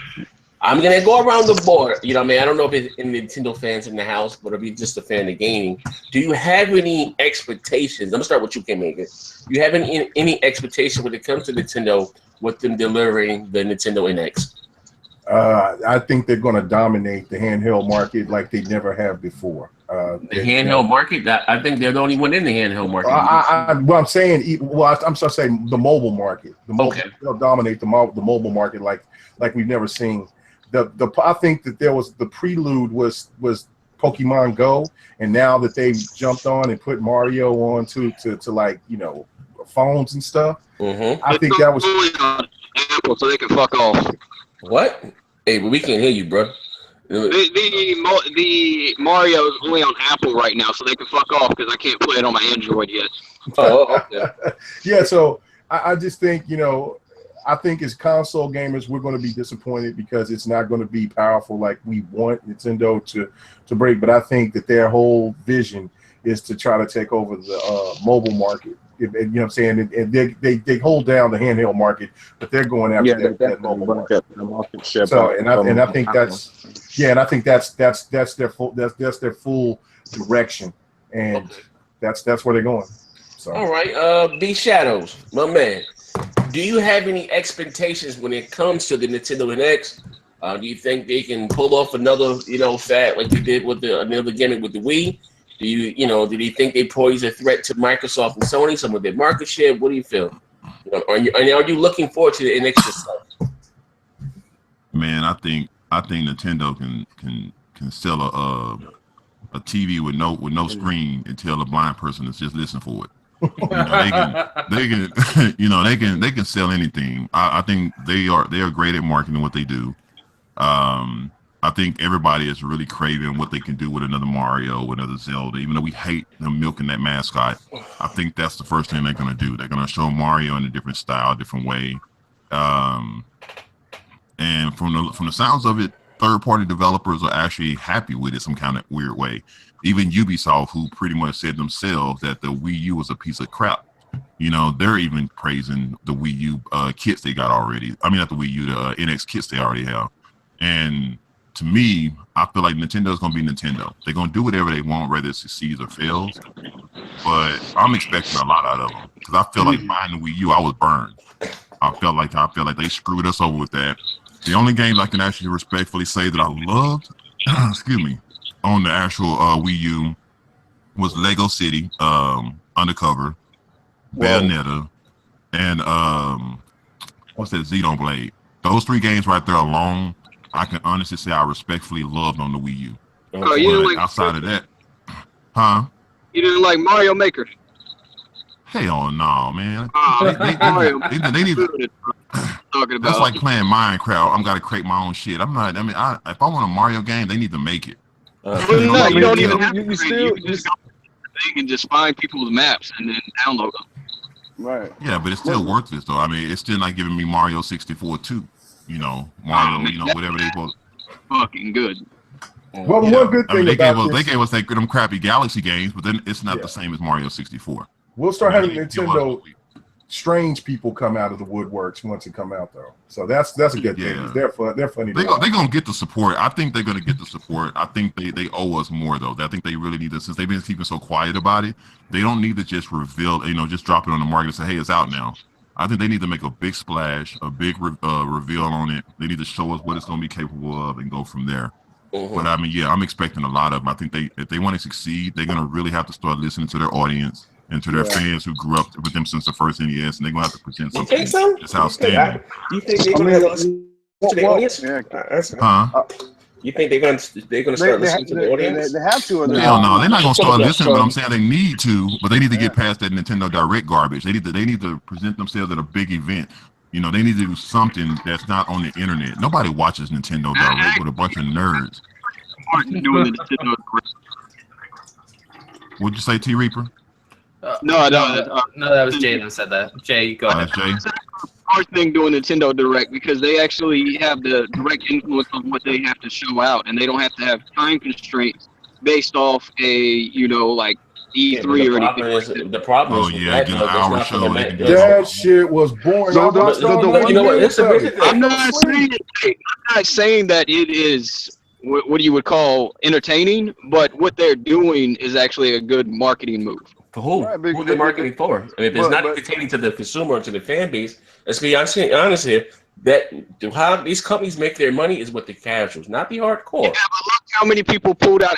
I'm gonna go around the board. You know what I mean? I don't know if it's any Nintendo fans in the house, but if you're just a fan of gaming, do you have any expectations? I'm gonna start with you, K-Maker. Do you have any expectation when it comes to Nintendo with them delivering the Nintendo NX? I think they're going to dominate the handheld market like they never have before. The handheld market, I think they're the only one in the handheld market. I'm saying, I'm sorry, saying the mobile market. They'll dominate the mobile market like we've never seen. I think that there was the prelude was Pokemon Go, and now that they've jumped on and put Mario on to like, you know, phones and stuff. I think that was Apple, so they can fuck off. What? Hey, but we can't hear you, bro. The Mario is only on Apple right now, so they can fuck off because I can't play it on my Android yet. Oh, okay. Yeah, so I just think, you know, I think as console gamers, we're going to be disappointed because it's not going to be powerful like we want Nintendo to break. But I think that their whole vision is to try to take over the mobile market. You know what I'm saying? And they hold down the handheld market, but they're going after that mobile market. So and I think that's their full direction, and that's where they're going. So all right, B Shadows, my man. Do you have any expectations when it comes to the Nintendo NX? Do you think they can pull off another, you know, fat like they did with another gimmick with the Wii? Do you think they pose a threat to Microsoft and Sony, some of their market share? What do you feel? You know, are you looking forward to the NX yourself? Man, I think Nintendo can sell a TV with no screen and tell a blind person to just listen for it. They can sell anything. I think they are great at marketing what they do. I think everybody is really craving what they can do with another Mario, with another Zelda. Even though we hate them milking that mascot, I think that's the first thing they're gonna do. They're gonna show Mario in a different style, different way. And from the sounds of it, third-party developers are actually happy with it some kind of weird way. Even Ubisoft, who pretty much said themselves that the Wii U was a piece of crap, you know, they're even praising the Wii U kits they got already. I mean, not the Wii U, the NX kits they already have. And to me, I feel like Nintendo's going to be Nintendo. They're going to do whatever they want, whether it succeeds or fails. But I'm expecting a lot out of them because I feel like buying the Wii U, I was burned. I feel like they screwed us over with that. The only games I can actually respectfully say that I loved, excuse me, on the actual Wii U was Lego City, Undercover, Bayonetta, and what's that, Xenoblade. Those three games right there alone, I can honestly say I respectfully loved on the Wii U. Oh, you didn't like outside of that, huh? You didn't like Mario Maker? Hell no, man. They need talking about. That's like playing Minecraft. I'm gotta create my own shit. I'm not. I mean, if I want a Mario game, they need to make it. You don't even have to. You can just find people's maps and then download them. Right. Yeah, but it's still worthless though. I mean, it's still not giving me Mario 64 too. You know, Mario. You know, whatever they call. Fucking good. Well, the one good thing they gave us them crappy Galaxy games, but then it's not the same as Mario 64. We'll start having Nintendo strange people come out of the woodworks once it come out though. So that's a good thing. They're funny. They're gonna get the support. I think they're gonna get the support. I think they owe us more though. I think they really need to, since they've been keeping so quiet about it. They don't need to just reveal, just drop it on the market and say, hey, it's out now. I think they need to make a big splash, a big reveal on it. They need to show us what it's gonna be capable of and go from there. But I mean, yeah, I'm expecting a lot of them. I think if they want to succeed, they're gonna really have to start listening to their audience and to their fans who grew up with them since the first NES, and they're gonna have to present something that's outstanding. You think they're gonna listen to the audience? You think they're gonna start listening to the audience? They have to. Hell no, they're not gonna start listening. But I'm saying they need to. But they need to get past that Nintendo Direct garbage. They need to present themselves at a big event. They need to do something that's not on the internet. Nobody watches Nintendo Direct with a bunch of nerds. What'd you say, T Reaper? No, that was Jay that said that. Jay, you go ahead. Jay. Hard thing doing Nintendo Direct because they actually have the direct influence on what they have to show out, and they don't have to have time constraints based off a like E3 or anything. The problem is, get an hour show. That shit was boring. I'm not saying that it is what you would call entertaining, but what they're doing is actually a good marketing move. For who? Right, who are they marketing for? If it's not entertaining to the consumer or to the fan base, let's be honest here. that how these companies make their money is with the casuals, not the hardcore. Yeah, but look how many people pulled out.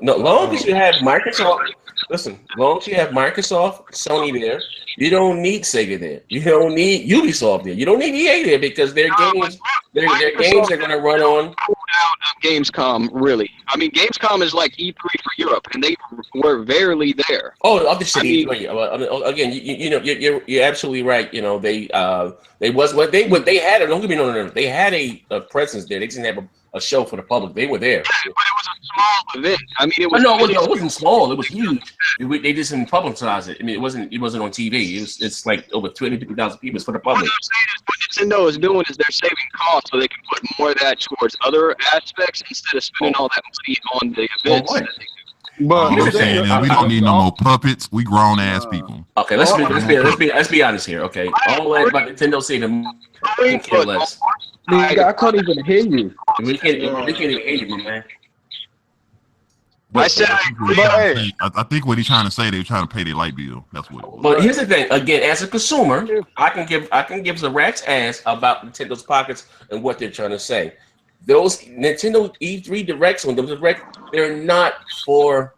No, long as you have Microsoft. Listen, long as you have Microsoft, Sony there, you don't need Sega there. You don't need Ubisoft there. You don't need EA there because their games are going to run on. Gamescom, really. I mean, Gamescom is like E3 for Europe, and they were barely there. Oh, I'll just say E3. Again, you know, you're absolutely right. You know, they was what they had. Don't get me wrong. They had a presence there. They didn't have a show for the public. They were there. Yeah, but it was a small event. I mean, it was. No, it wasn't small. It was huge. They just didn't publicize it. I mean, it wasn't on TV. It's like over 250,000 people. It's for the public. What I'm saying is, what Nintendo is doing is they're saving costs, so they can put more of that towards other aspects instead of spending all that money on the events. But I'm saying is we don't need no more puppets. We grown ass people. Okay, let's be honest here. Okay, all that about Nintendo saving money care less. I can't even hear you. We can't even hear you, my man. I said, I think what he's trying to say, they're trying to pay their light bill. That's what it was. But here's the thing. Again, as a consumer, I can give a rat's ass about Nintendo's pockets and what they're trying to say. Those Nintendo E3 Directs on them they're not for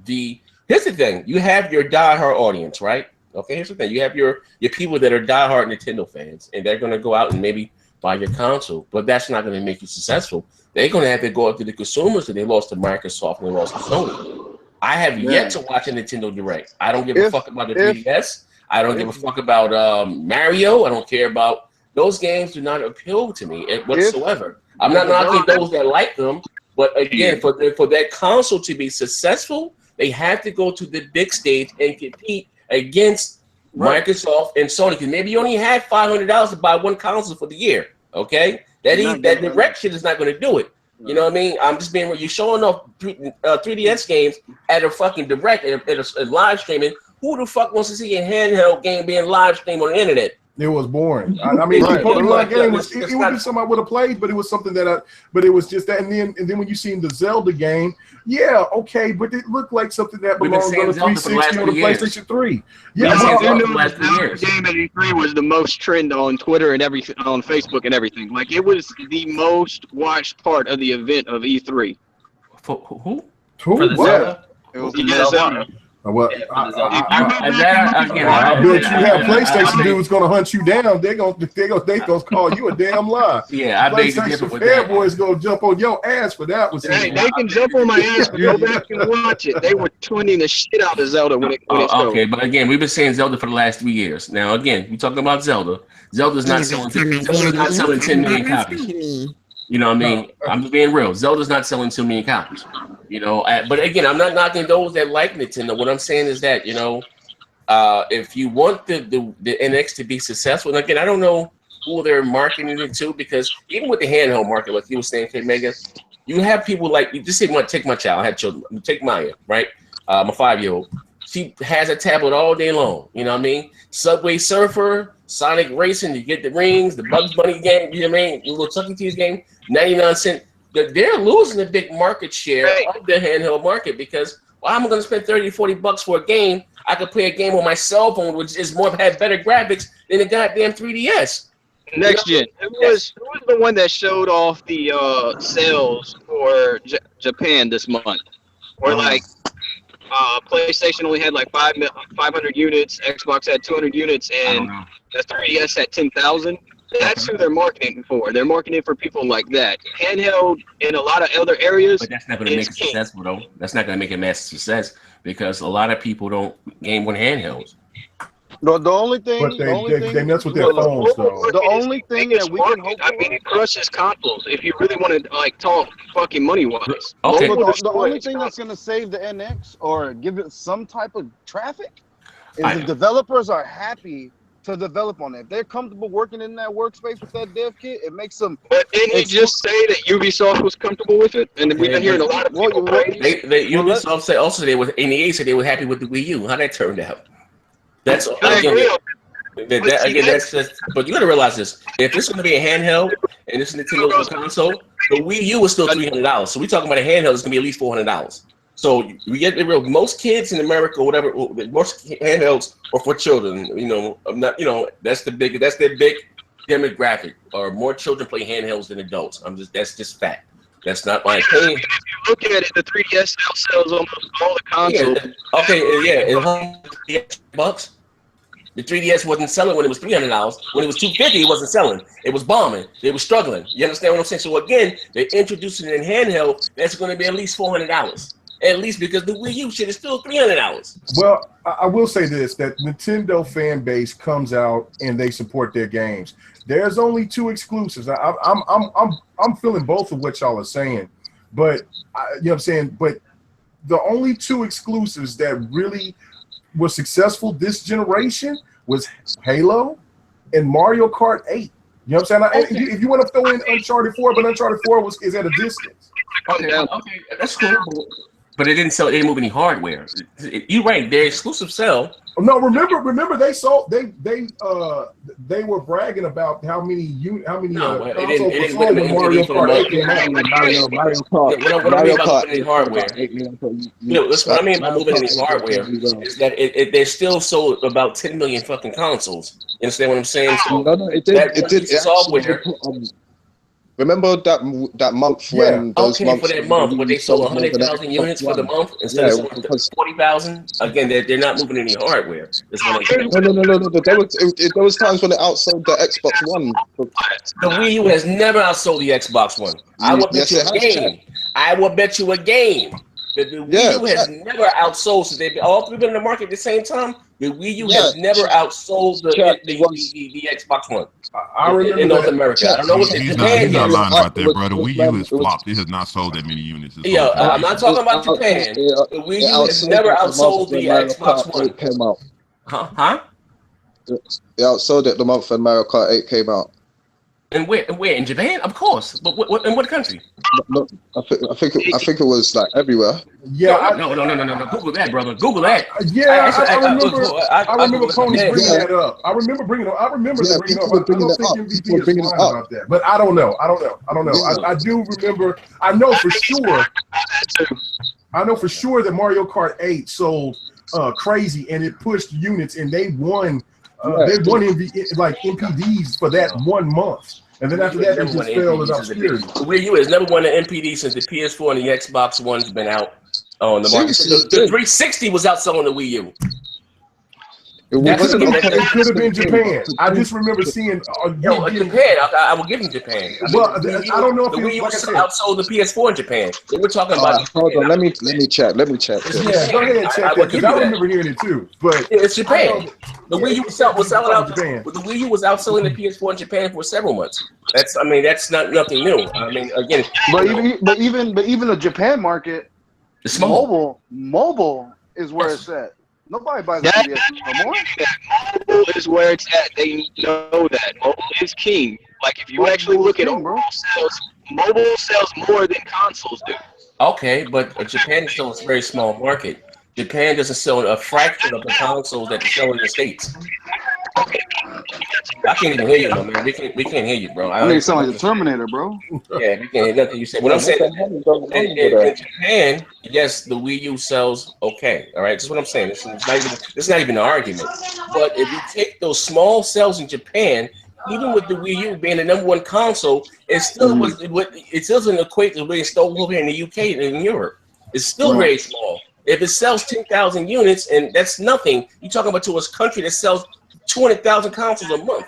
the. Here's the thing. You have your diehard audience, right? Okay. Here's the thing. You have your people that are diehard Nintendo fans, and they're going to go out and maybe buy your console, but that's not going to make you successful. They're going to have to go up to the consumers that they lost to Microsoft and they lost to Sony. I have yet to watch a Nintendo Direct. I don't give a fuck about the 3DS. I don't give a fuck about Mario. I don't care about those games. Do not appeal to me whatsoever. I'm not knocking those that like them, but again, for that console to be successful, they have to go to the big stage and compete against Microsoft and Sony. Because maybe you only had $500 to buy one console for the year. Okay, that Direct shit is not going to do it. You know what I mean? I'm just being. You're showing off 3DS games at a fucking Direct at a live streaming. Who the fuck wants to see a handheld game being live streamed on the internet? It was boring. I mean, the Pokemon game was it would be something I would have played, but it was something but it was just that. And then when you seen the Zelda game, yeah, okay, but it looked like something that belonged on the 360 or the PlayStation 3 Yeah, the game at E3 was the most trend on Twitter and everything, on Facebook and everything. Like, it was the most watched part of the event of E3. Who? For the Zelda? It was Zelda. Well, I bet you have PlayStation dudes gonna hunt you down. They gonna call you a damn lie. Yeah, I beg to differ with that. Fanboys gonna jump on your ass for that. Hey, they can jump on my ass, but go back and watch it. They were twinning the shit out of Zelda when it okay, but again, we've been saying Zelda for the last 3 years. Now, again, we talking about Zelda. Zelda's not selling 10 million copies. You know what I mean? I'm just being real. Zelda's not selling 2 million copies. You know, but again, I'm not knocking those that like Nintendo. What I'm saying is that, you know, if you want the NX to be successful, and again, I don't know who they're marketing it to, because even with the handheld market, like you were saying, K Mega, you have people like, you just say, take my child, I have children, take Maya, right? My 5-year-old. She has a tablet all day long. You know what I mean? Subway Surfer, Sonic Racing, you get the rings, the Bugs Bunny game, you know what I mean? The little Chuck E. Cheese game, 99-cent. They're losing a big market share of the handheld market because I'm going to spend $30-40 for a game. I could play a game on my cell phone, which is had better graphics than the goddamn 3DS. Next gen. Who was the one that showed off the sales for Japan this month? Or like PlayStation only had like 500 units, Xbox had 200 units, and the 3DS had 10,000. That's who they're marketing for. They're marketing for people like that. Handheld in a lot of other areas. But that's not going to make it successful, though. That's not going to make it a massive success because a lot of people don't game with handhelds. The only thing, but they mess with their phones, though. The only thing that we can hope for, I mean, it crushes consoles. If you really want to like talk fucking money wise, okay. The only thing that's going to save the NX or give it some type of traffic is the developers are happy to develop on it. If they're comfortable working in that workspace with that dev kit, it makes them. But didn't you just say that Ubisoft was comfortable with it? And we've been hearing a lot of people praise. Ubisoft said also they were NEA said they were happy with the Wii U. How that turned out? That's that's just. But you got to realize this: if this is going to be a handheld and this is Nintendo's console, the Wii U is still $300. So we're talking about a handheld that's going to be at least $400. So we get it real. Most kids in America, whatever, most handhelds are for children. I'm not. That's their big demographic. Or more children play handhelds than adults. That's just fact. That's not my opinion. If you look at it, the 3DS outsells almost all the consoles. Yeah, okay, yeah, $100. The 3DS wasn't selling when it was $300. When it was $250, it wasn't selling. It was bombing. They were struggling. You understand what I'm saying? So again, they're introducing it in handheld. That's going to be at least $400. At least because the Wii U shit is still $300. Well, I will say this: that Nintendo fan base comes out and they support their games. There's only 2 exclusives. I'm feeling both of what y'all are saying, but you know what I'm saying. But the only 2 exclusives that really were successful this generation was Halo and Mario Kart 8. You know what I'm saying? Okay. If you want to throw in Uncharted 4, but Uncharted 4 is at a distance. Okay, that's cool. But it didn't sell. It didn't move any hardware. You're right. Their exclusive sell. No, remember they sold. They were bragging about how many consoles sold when Mario Kart came out. Mario Kart. What I mean about moving any hardware? That's what I mean by moving any hardware is that there's still sold about 10 million fucking consoles. You understand what I'm saying? So no, it did. It did. Software. Remember that month when those months for that month when they sold 100,000 units for the month instead of 40,000. Again, they're not moving any hardware. No. There was times when it outsold the Xbox One. The Wii U has never outsold the Xbox One. I will bet you a game. I will bet you a game that the Wii U has never outsold. So they've all 3 been in the market at the same time. The Wii U has never outsold the Xbox One. I remember in North America. I don't know what he's not lying about that, bro. The Wii U is flopped. It has not sold that many units. I'm not talking about Japan. The Wii U has never outsold the Xbox One. Came out. Huh? It outsold it the month when Mario Kart 8 came out. And where? In Japan? Of course. But in what country? No, I think it was like everywhere. Yeah. No. Google that, brother. Google that. Yeah, I remember Tony bringing that up. I remember bringing it up. I don't think MVP is lying about that, but I don't know. I do remember. I know for sure that Mario Kart 8 sold crazy, and it pushed units, and they won. They won MPDs for that 1 month, and then after that, they just fell in obscurity. The Wii U has never won an MPD since the PS4 and the Xbox One's been out on the market. The 360 was outselling the Wii U. It could have been Japan. I just remember seeing. Japan. I will give him Japan. Well, I don't know if the Wii U outsold the PS4 in Japan. They were talking about. Hold on, let me check. Yeah, go ahead and check that because I remember hearing it too. But it's Japan. The Wii U was selling out. Japan. The Wii U was outselling the PS4 in Japan for several months. That's nothing new. I mean, again, but even the Japan market, it's small. Mobile is where it's at. Nobody buys a PS no more. Mobile is where it's at. They know that. Mobile is king. Like, if you actually look at overall sales, mobile sells more than consoles do. Okay, but Japan is still a very small market. Japan doesn't sell a fraction of the consoles that they sell in the States. I can't even hear you, man. We can't hear you, bro. I mean, you sound like the Terminator, bro. Yeah, we can't hear nothing you say. What I'm saying, in Japan, yes, the Wii U sells okay. All right, that's what I'm saying. It's not even an argument. But if you take those small sales in Japan, even with the Wii U being the #1 console, it still doesn't equate to being sold over here in the UK and in Europe. It's still very small. If it sells 10,000 units, and that's nothing, you're talking about to a country that sells 200,000 consoles a month.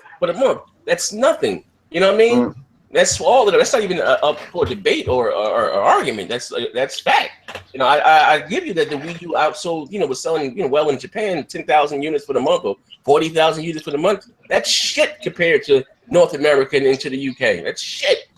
That's nothing. You know what I mean? That's all of it. That's not even up for debate or argument. That's fact. You know, I give you that the Wii U outsold, was selling, well in Japan, 10,000 units for the month or 40,000 units for the month. That's shit compared to North America and into the UK. That's shit.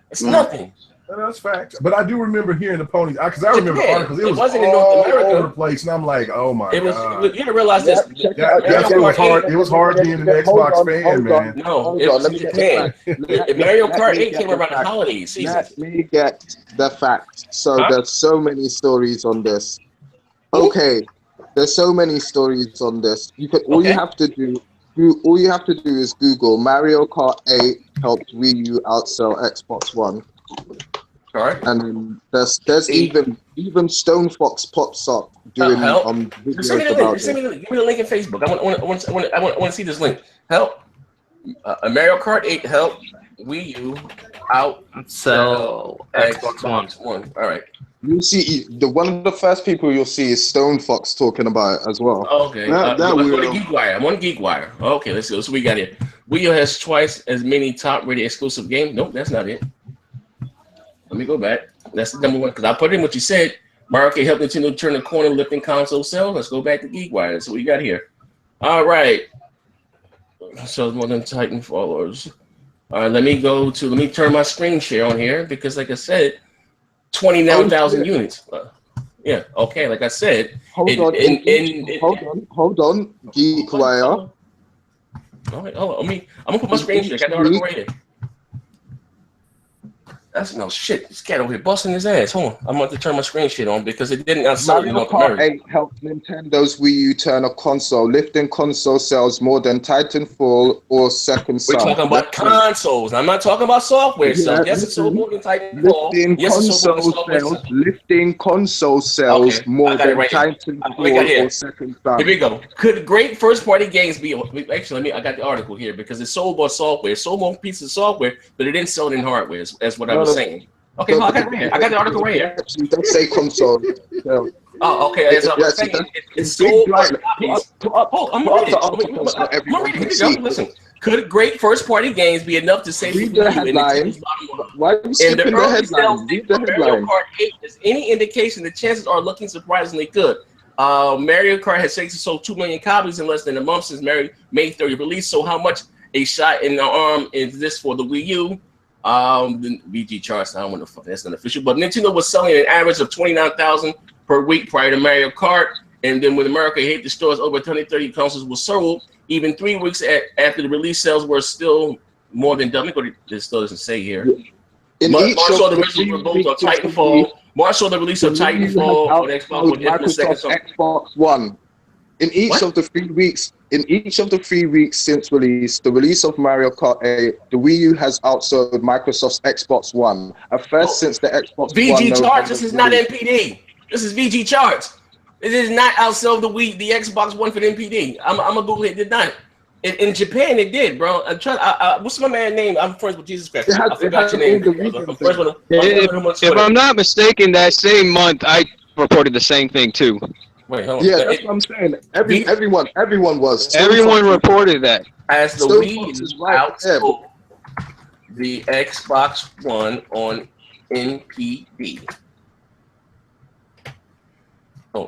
It's nothing. That's fact. But I do remember hearing the ponies because I remember articles. It wasn't in North America over the place, and I'm like, oh my god. You didn't realize this. It was hard. It was hard being an Xbox fan, man. No, it was in Japan. Mario Kart 8 came around the holiday season. Let me get the facts. So there's so many stories on this. Okay, there's so many stories on this. All you have to do is Google Mario Kart 8 helped Wii U outsell Xbox One. All right. And there's even Stone Fox pops up doing videos send me the about link. Give me the link in Facebook. I want to see this link. Help. Mario Kart 8 help Wii U out. So Xbox One. All right. You see, one of the first people you'll see is Stone Fox talking about it as well. Okay. Let's go to GeekWire. I'm on GeekWire. Okay, let's see. So we got here. Wii U has twice as many top-rated exclusive games. Nope, that's not it. Let me go back. That's the number one because I put in what you said. Mario Kart helped Nintendo turn the corner, lifting console sales. Let's go back to GeekWire. That's what we got here. All right. So more than Titan followers. All right, let me turn my screen share on here because, like I said, 29,000 units. Yeah, okay. Like I said, hold on, GeekWire. All right, hold on. I'm gonna put my screen share. I got the article right here. That's no shit. This cat over here busting his ass. Hold on. I'm going to turn my screen shit on because it didn't outside in North America. Mario Kart 8 helped Nintendo's Wii U turn a console, lifting console sales more than Titanfall or Second Son. We're talking about consoles. I'm not talking about software sales. Yes, it's sold more than Titanfall. Lifting console sales more than Titanfall or Second Son. Here we go. Could great first-party games be? Actually, I got the article here because it sold more software. It sold more pieces of software, but it didn't sell it in hardware. That's what I was saying. Okay, well, I got the article right here. You don't say console. Oh, okay. That's what I'm saying. It's sold more copies. Oh, I'm reading. Listen. Could great first-party games be enough to save Read the headline. Why are you skipping the headline? Read the headline. Mario Kart 8 is any indication the chances are looking surprisingly good. Mario Kart has sold 2 million copies in less than a month since May 30th release. So how much a shot in the arm is this for the Wii U? The VG charts, I don't want to fuck that's not official, but Nintendo was selling an average of 29,000 per week prior to Mario Kart, and then when America hit the stores, over 30 consoles were sold. Even 3 weeks after the release, sales were still more than double. This still doesn't say here. March saw the release of Titanfall. March saw the release of Titanfall on Xbox One. In each of the 3 weeks, since release, the release of Mario Kart 8, the Wii U has outsold Microsoft's Xbox One. A first since the Xbox VG One. VG charts. This is not NPD. This is VG charts. It is not outsold the Xbox One for the NPD. I'm a Google. It did not. In Japan, it did, bro. What's my man name? I'm friends with Jesus Christ. I forgot your name. If I'm not mistaken, that same month I reported the same thing too. Wait, hold on. Yeah, that's what I'm saying. Everyone was. Everyone reported that. As the Wii is outsold the Xbox One on NPD. Oh.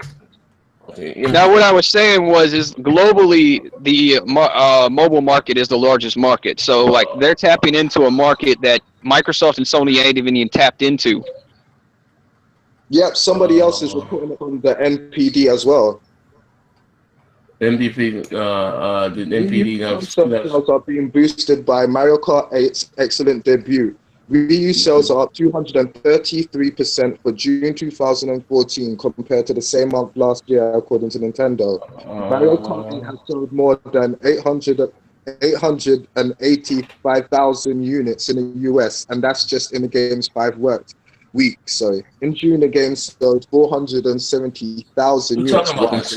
Now, what I was saying is globally the mobile market is the largest market. So, like, they're tapping into a market that Microsoft and Sony ain't even tapped into. Yep, somebody else is reporting it on the NPD as well. the NPD sales are being boosted by Mario Kart 8's excellent debut. Wii U sales are up 233% for June 2014 compared to the same month last year, according to Nintendo. Mario Kart 8 has sold more than 885,000 units in the US, and that's just in the game's 5 weeks. Sorry. In June, the game sold 470,000 units.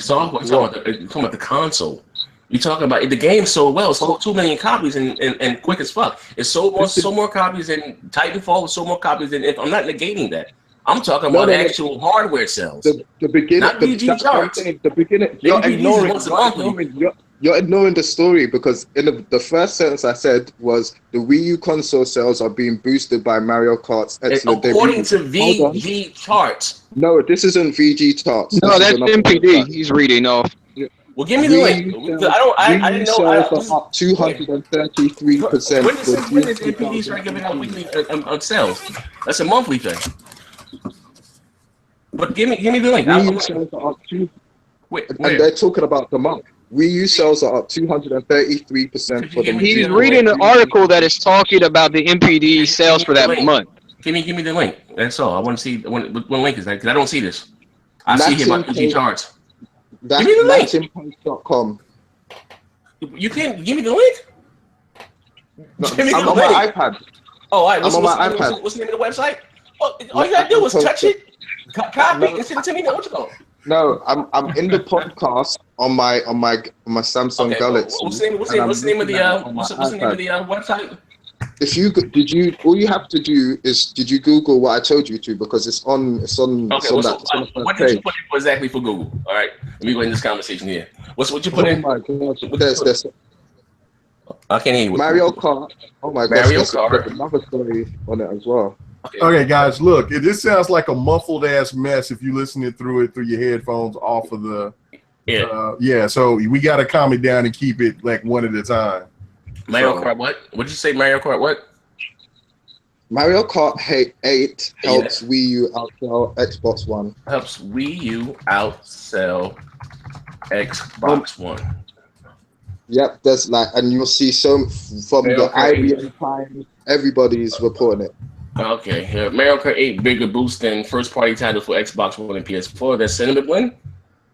Talking about the console. You talking about the game sold well. It sold 2 million copies and quick as fuck. It sold more copies than Titanfall. Sold more copies than. I'm not negating that. I'm talking about actual hardware sales. The beginning, not VG charts. The beginning. You're ignoring the story because in the first sentence I said was the Wii U console sales are being boosted by Mario Kart's excellent debut. According to VG charts. No, this isn't VG charts. No, that's NPD. He's reading off. Well, give me the link. I didn't know. Sales are up 233%. When is NPD start giving out weekly on sales? That's a monthly thing. But give me the link. Wii U sales are up and they're talking about the month. Wii U sales are up 233% for the month. He's reading an article that is talking about the NPD sales for that month. Give me the link. That's all. I want to see what link is that because I don't see this. I see here about VG charts. That's give me the link. LatinPost.com. You can't give me the link. No, I'm on my iPad. Oh, all right. I'm on my iPad. What's the name of the website? Well, all you gotta do is touch it, copy, and send it to me. Now what you going? No, I'm in the podcast on my Samsung Galaxy. What's the name of the website? If you all you have to do is did you Google what I told you to, because it's on Okay, it's on what did you put in exactly for Google? All right, let me go in this conversation here. What you put in? Oh my gosh, there's I can't hear you. Mario Kart. Oh my gosh, Mario there's Kart. another story on it as well. Okay, guys, look, this sounds like a muffled ass mess if you listening through your headphones off of the. Yeah. So we got to calm it down and keep it like one at a time. Mario Kart what? What'd you say? Mario Kart what? Mario Kart 8 helps Wii U outsell Xbox One. Helps Wii U outsell Xbox One. Yep, there's and you'll see some from the IBM Times. Everybody's reporting it. Okay, Mario Kart 8 bigger boost than first-party title for Xbox One and PS4. That's sentiment win.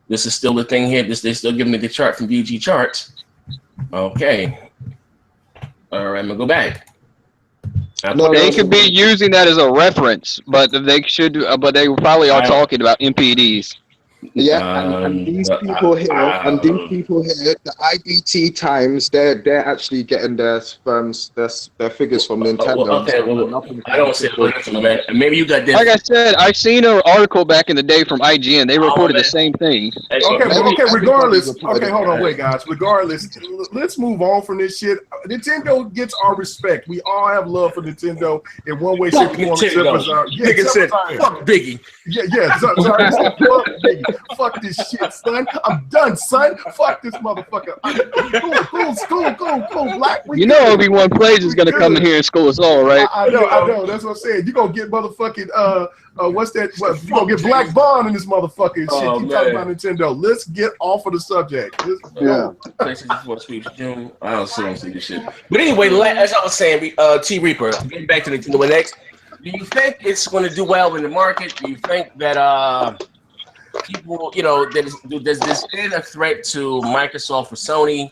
This is still the thing here. They're still giving me the chart from VG Charts. Okay. All right, I'm gonna go back. They could be using that as a reference, but they should. But they probably are talking about MPDs. Yeah, and these people here, the IBT Times, they're actually getting their figures from Nintendo. Okay, well, I don't see it, man. Maybe you got this. Like I said, I seen an article back in the day from IGN. They reported the same thing. Okay, regardless. Okay, hold on, wait, guys. Regardless, let's move on from this shit. Nintendo gets our respect. We all have love for Nintendo in one way, shape, or form. Nigga said, fuck Biggie. Yeah. Fuck Biggie. Fuck this shit, son. I'm done, son. Fuck this motherfucker. Cool. Black. You know Obi-Wan Plays is gonna come in here and school us all, right? I know. That's what I'm saying. You gonna get motherfucking what's that? You gonna get Black Bond in this motherfucker and shit. You talking about Nintendo? Let's get off of the subject. PlayStation 4 sweeps June. I don't see this shit. But anyway, as I was saying, T Reaper. Getting back to Nintendo NX. Do you think it's going to do well in the market? Do you think that people, does this stand a threat to Microsoft or Sony?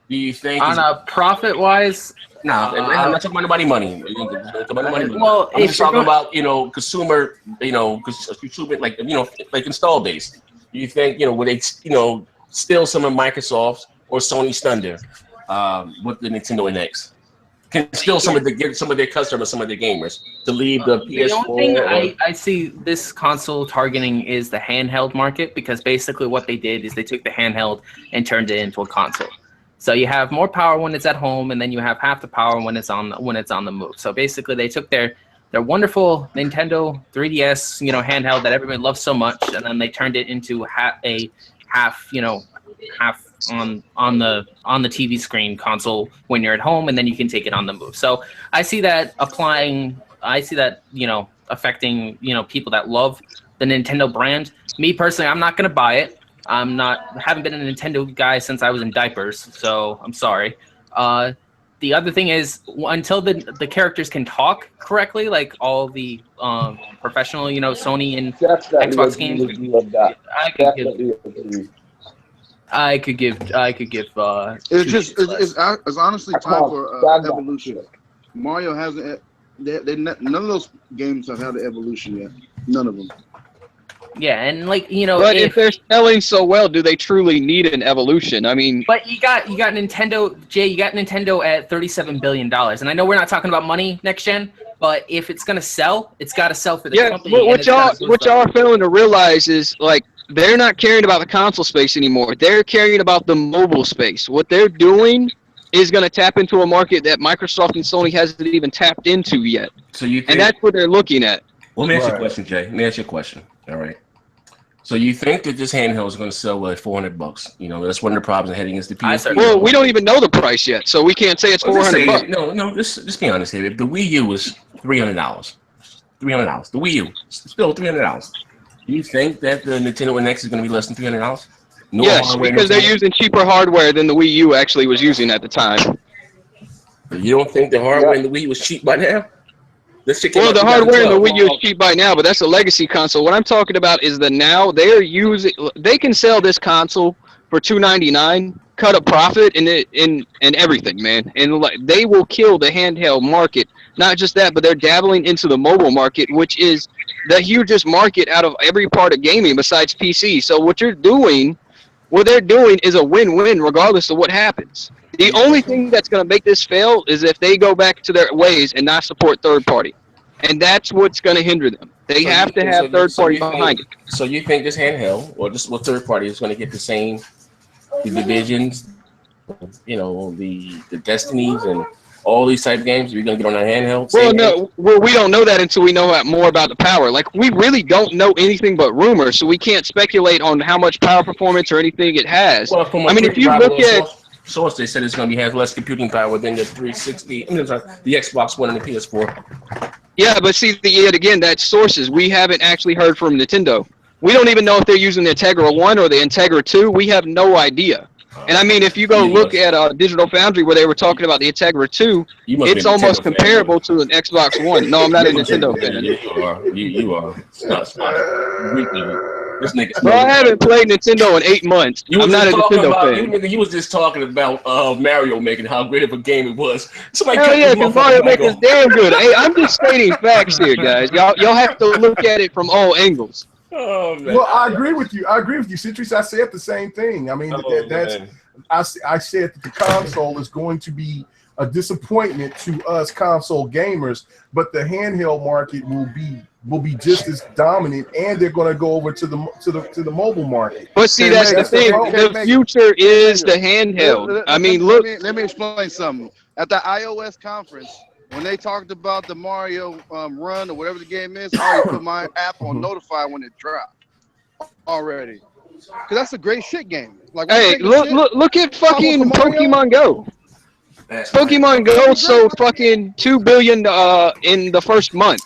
Do you think on a profit wise? No, I'm not talking about money. Well, I'm just talking about consumer, consumer like install base. Do you think would they steal some of Microsoft's or Sony's thunder with the Nintendo NX? Can steal some of their customers, some of their gamers to leave the PS4. The only thing I see this console targeting is the handheld market, because basically what they did is they took the handheld and turned it into a console. So you have more power when it's at home, and then you have half the power when it's on the move. So basically they took their wonderful Nintendo 3DS handheld that everybody loves so much, and then they turned it into half on the TV screen console when you're at home, and then you can take it on the move. So I see that affecting people that love the Nintendo brand. Me personally, I'm not gonna buy it. Haven't been a Nintendo guy since I was in diapers, so I'm sorry. The other thing is, until the characters can talk correctly, like all the professional Sony and Xbox games, I could give. It's honestly time for evolution. Mario hasn't. None of those games have had an evolution yet. None of them. Yeah, and but if they're selling so well, do they truly need an evolution? I mean, but you got Nintendo, Jay. You got Nintendo at $37 billion, and I know we're not talking about money next gen, but if it's gonna sell, it's got to sell for the company. But what y'all are failing to realize is they're not caring about the console space anymore. They're caring about the mobile space. What they're doing is going to tap into a market that Microsoft and Sony hasn't even tapped into yet. And that's what they're looking at. Well, let me ask you a question, Jay. Let me ask you a question. All right. So you think that this handheld is going to sell at $400? That's one of the problems heading against the PS4. Well, we don't even know the price yet, so we can't say it's $400. No. Just be honest here. The Wii U was $300. $300. The Wii U still $300. Do you think that the Nintendo NX is going to be less than $300? Yes, because they're using cheaper hardware than the Wii U actually was using at the time. You don't think the hardware in the Wii was cheap by now? Well, the hardware in the Wii U is cheap by now, but that's a legacy console. What I'm talking about is they can sell this console for $299, cut a profit in everything, man. And they will kill the handheld market Not just that, but they're dabbling into the mobile market, which is the hugest market out of every part of gaming besides PC. So what they're doing is a win-win regardless of what happens. The only thing that's going to make this fail is if they go back to their ways and not support third party. And that's what's going to hinder them. They have to have third party behind it. So you think this handheld or this third party is going to get the same, the Divisions, you know, the Destinies and all these type of games? You're going to get on that handheld? Well, no. Well, we don't know that until we know more about the power. Like, we really don't know anything but rumors, so we can't speculate on how much power performance or anything it has. Well, I mean, if you look at source, they said it's going to has less computing power than the 360, the Xbox One and the PS4. Yeah, but see, yet again, that's sources. We haven't actually heard from Nintendo. We don't even know if they're using the Integra 1 or the Integra 2. We have no idea. And I mean, if you go look at Digital Foundry where they were talking about the Integra 2, it's almost comparable to an Xbox One. No, I'm not a Nintendo fan. You are. This nigga. Bro, I haven't played Nintendo in 8 months. I'm not a Nintendo fan. You was just talking about Mario Maker, how great of a game it was. Hell yeah, because Mario Maker is damn good. Hey, I'm just stating facts here, guys. Y'all have to look at it from all angles. Oh, man. Well, I agree with you. Citrus, I said the same thing. I mean, I said that the console is going to be a disappointment to us console gamers, but the handheld market will be just as dominant, and they're going to go over to the mobile market. But see, that's the thing. The future is the handheld. I mean, look. Let me explain something. At the iOS conference, when they talked about the Mario Run or whatever the game is, I already put my app on notify when it dropped already. Because that's a great shit game. Like, hey, look at fucking Pokemon Go. Pokemon Go sold fucking 2 billion in the first month.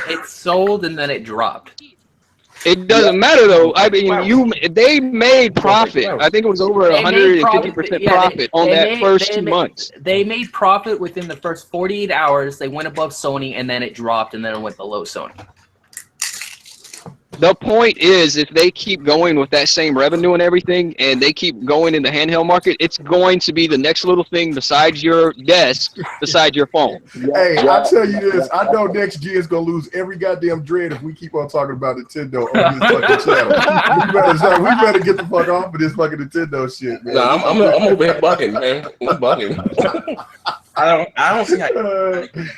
It sold and then it dropped. It doesn't matter though. I mean, they made profit. I think it was over 150% profit on that first 2 months. They made profit within the first 48 hours. They went above Sony, and then it dropped, and then it went below Sony. The point is, if they keep going with that same revenue and everything, and they keep going in the handheld market, it's going to be the next little thing besides your desk, besides your phone. Hey, I'll tell you this. I know next G is going to lose every goddamn dread if we keep on talking about Nintendo on this fucking channel. We better get the fuck off of this fucking Nintendo shit, man. No, I'm over here bugging, man. I'm bugging. I don't see how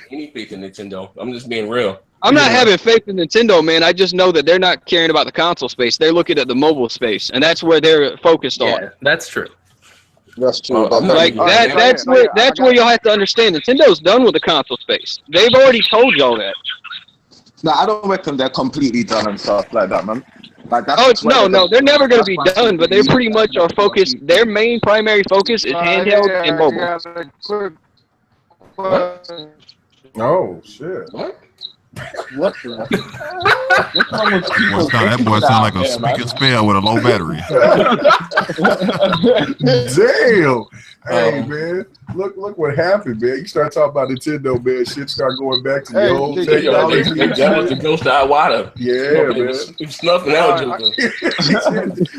any faith in Nintendo. I'm just being real. I'm not having faith in Nintendo, man. I just know that they're not caring about the console space. They're looking at the mobile space, and that's where they're focused on. That's true. That's true. That's where y'all have to understand. Nintendo's done with the console space. They've already told y'all that. No, I don't reckon they're completely done and stuff like that, man. Like they're never going to be done, but they pretty much are focused. Their main primary focus is handheld and mobile. Oh shit! What? That boy sound like a speaking spell with a low battery. Damn. Hey man, look what happened, man. You start talking about Nintendo, man. Shit start going back to the old technology. That was the ghost of Iwata. Yeah, man. He's snuffing out.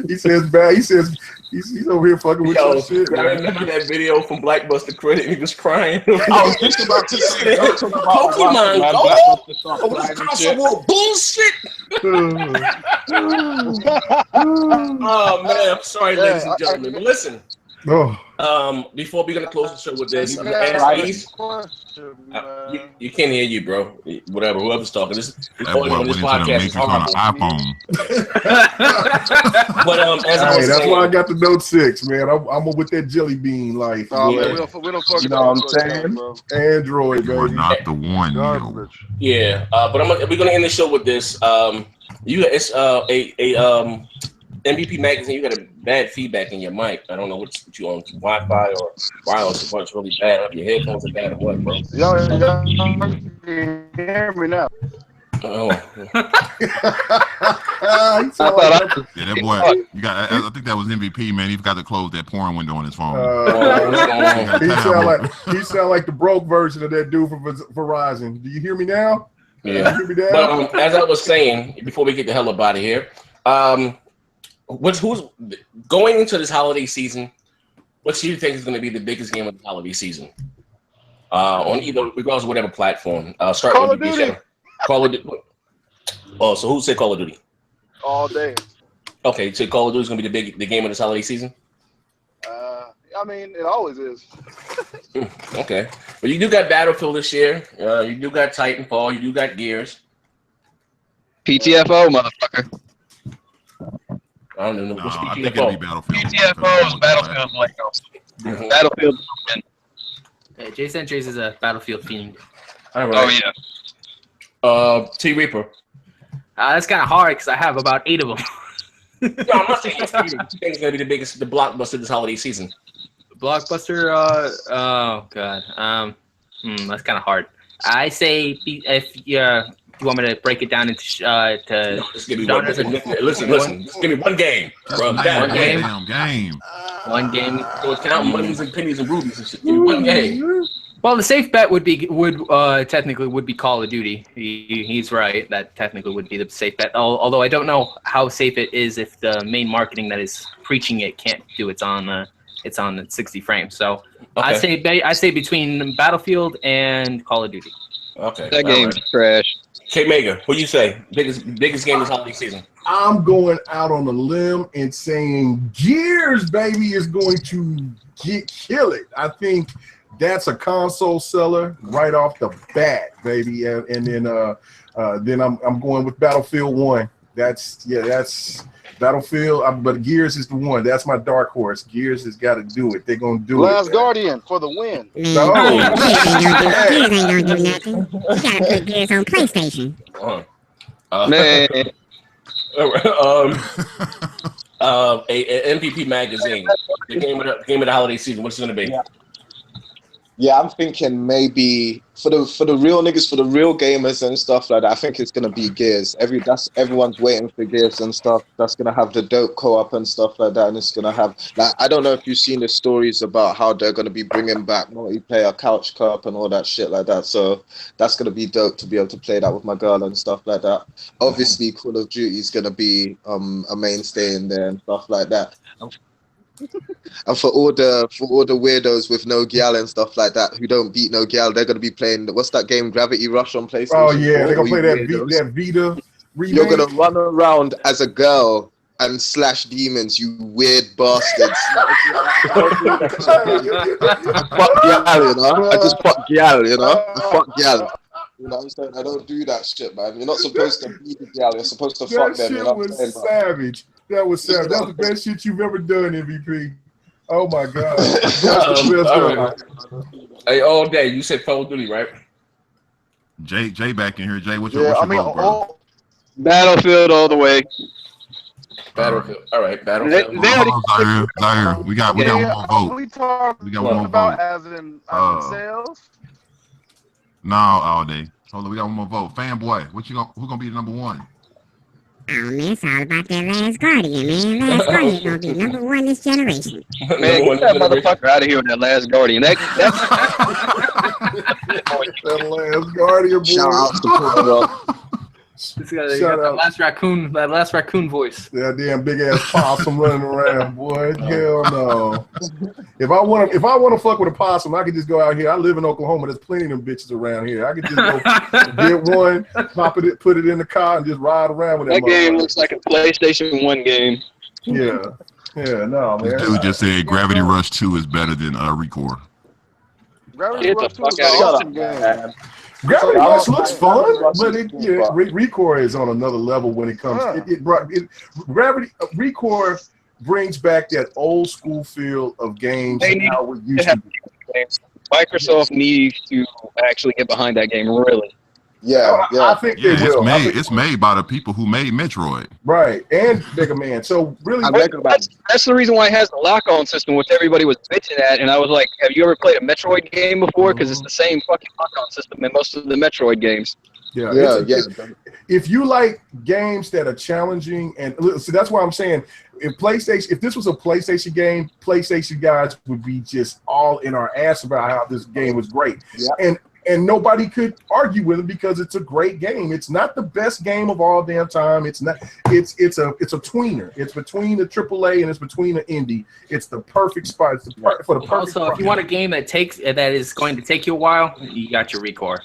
He says he's over here fucking with your shit. I remember that video from Blackbuster Credit. He was crying. I was just about to say Pokemon Go. Oh, this console war bullshit. Oh man, I'm sorry, ladies and gentlemen. But listen. Before we're gonna close the show with this, I'm gonna ask you can't hear you, bro. Whatever, whoever's talking. This podcast is horrible. iPhone. But as I was that's saying, why I got the Note 6, man. I'm with that jelly bean life. Oh, man, we don't fuck. You know what I'm saying? Android, You're baby. not the one, yo. Yeah, but we're gonna end the show with this. It's a MVP magazine. You got a bad feedback in your mic. I don't know what you on, Wi-Fi or wireless. It's really bad. Your headphones are bad or what, bro? Y'all can hear me now. Oh. That boy, you got. I think that was MVP, man. He's got to close that porn window on his phone. He sound like the broke version of that dude from Verizon. Do you hear me now? Yeah. You hear me now? But as I was saying before we get the hell up out of here, who's going into this holiday season? What do you think is going to be the biggest game of the holiday season? On either, regardless of whatever platform. Start Call with of you, Duty. Call of Duty. Oh, so who said Call of Duty? All day. Okay, so Call of Duty is gonna be the game of this holiday season. I mean, it always is. Okay, but you do got Battlefield this year. You do got Titanfall. You do got Gears. PTFO, motherfucker. I don't know. No, What's I think it'll be PTFO? Battlefield. PTFO is Battlefield Legos. Battlefield. Yeah, Jason Trace is a Battlefield fiend. All Oh right. yeah. T Reaper. That's kind of hard because I have about 8 of them. No, I'm not saying it's gonna be the blockbuster this holiday season. Blockbuster. Oh god. That's kind of hard. I say if you want me to break it down into to Just give me one. Listen. Just give me one game, bro. One game. Damn game. One game. So it's count monies and pennies and rubies and shit. Give me one game. Well, the safe bet would technically be Call of Duty. He's right. That technically would be the safe bet. Although I don't know how safe it is if the main marketing that is preaching it can't do it's on 60 frames. So Okay. I say between Battlefield and Call of Duty. Okay. That all game's right. trash. K Mega, what do you say? Biggest game this holiday season. I'm going out on a limb and saying Gears, baby, is going to kill it. I think that's a console seller right off the bat, baby. And then I'm going with Battlefield 1. That's Battlefield, but Gears is the one. That's my dark horse. Gears has got to do it. They're gonna do it. Last Guardian for the win. No. Gears ain't gonna do nothing. You gotta put Gears on PlayStation. Man. A MPP magazine, the game of the holiday season. What's it gonna be? Yeah, I'm thinking maybe for the real niggas, for the real gamers and stuff like that. I think it's gonna be Gears. Everyone's waiting for Gears and stuff. That's gonna have the dope co-op and stuff like that, and it's gonna have like I don't know if you've seen the stories about how they're gonna be bringing back multiplayer couch co-op and all that shit like that. So that's gonna be dope to be able to play that with my girl and stuff like that. Obviously, Call of Duty is gonna be a mainstay in there and stuff like that. And for all the weirdos with no gal and stuff like that who don't beat no gal, they're gonna be playing what's that game, Gravity Rush on PlayStation. Oh yeah, 4, they're gonna play that weirdos. Vita remake. You're gonna run around as a girl and slash demons, you weird bastards. Fuck gal, you know. I just fuck gal, you know. Fuck gal. You know what I'm saying? I don't do that shit, man. You're not supposed to beat the gal. You're supposed to fuck them. You know what I'm saying? Savage. That was savage. That was the best shit you've ever done, MVP. Oh my god. Hey, all day. You said Call of Duty, right? Jay back in here. Jay, what's your vote, bro? Battlefield all the way. Battlefield. All right, Battlefield. Zaire, we got one more vote. We talking We got one more about vote. as in sales. No, all day. Hold on, we got one more vote. Fanboy, who gonna be the number one? Oh man, it's all about that Last Guardian, man. Last Guardian gonna be number one this generation. Man, get that motherfucker out of here with that Last Guardian. That's That Last Guardian, boy. Shout out to Portugal. That last raccoon voice. That damn big ass possum running around, boy. Hell no. If I want to fuck with a possum, I could just go out here. I live in Oklahoma. There's plenty of them bitches around here. I could just go get one, put it in the car, and just ride around with it. That game looks like a PlayStation 1 game. Yeah, no, man. This dude just said Gravity Rush 2 is better than Recore. Gravity Get the Rush 2 fuck is out an of awesome game. Gravity Rush looks fun, but Recore is on another level when it comes. Recore brings back that old school feel of games and how we used to be. Microsoft needs to actually get behind that game, really. Yeah. I think they will. It's made by the people who made Metroid. Right, and Mega Man. So really, that's the reason why it has the lock-on system, which everybody was bitching at. And I was like, have you ever played a Metroid game before? Because it's the same fucking lock-on system in most of the Metroid games. Yeah. If you like games that are challenging, and so that's why I'm saying, if this was a PlayStation game, PlayStation guys would be just all in our ass about how this game was great. Yeah. and nobody could argue with it because it's a great game. It's not the best game of all damn time. It's not. It's a tweener. It's between the AAA and it's between the indie. It's the perfect spot. It's for the perfect. Also, if you want a game that is going to take you a while, you got your Recore.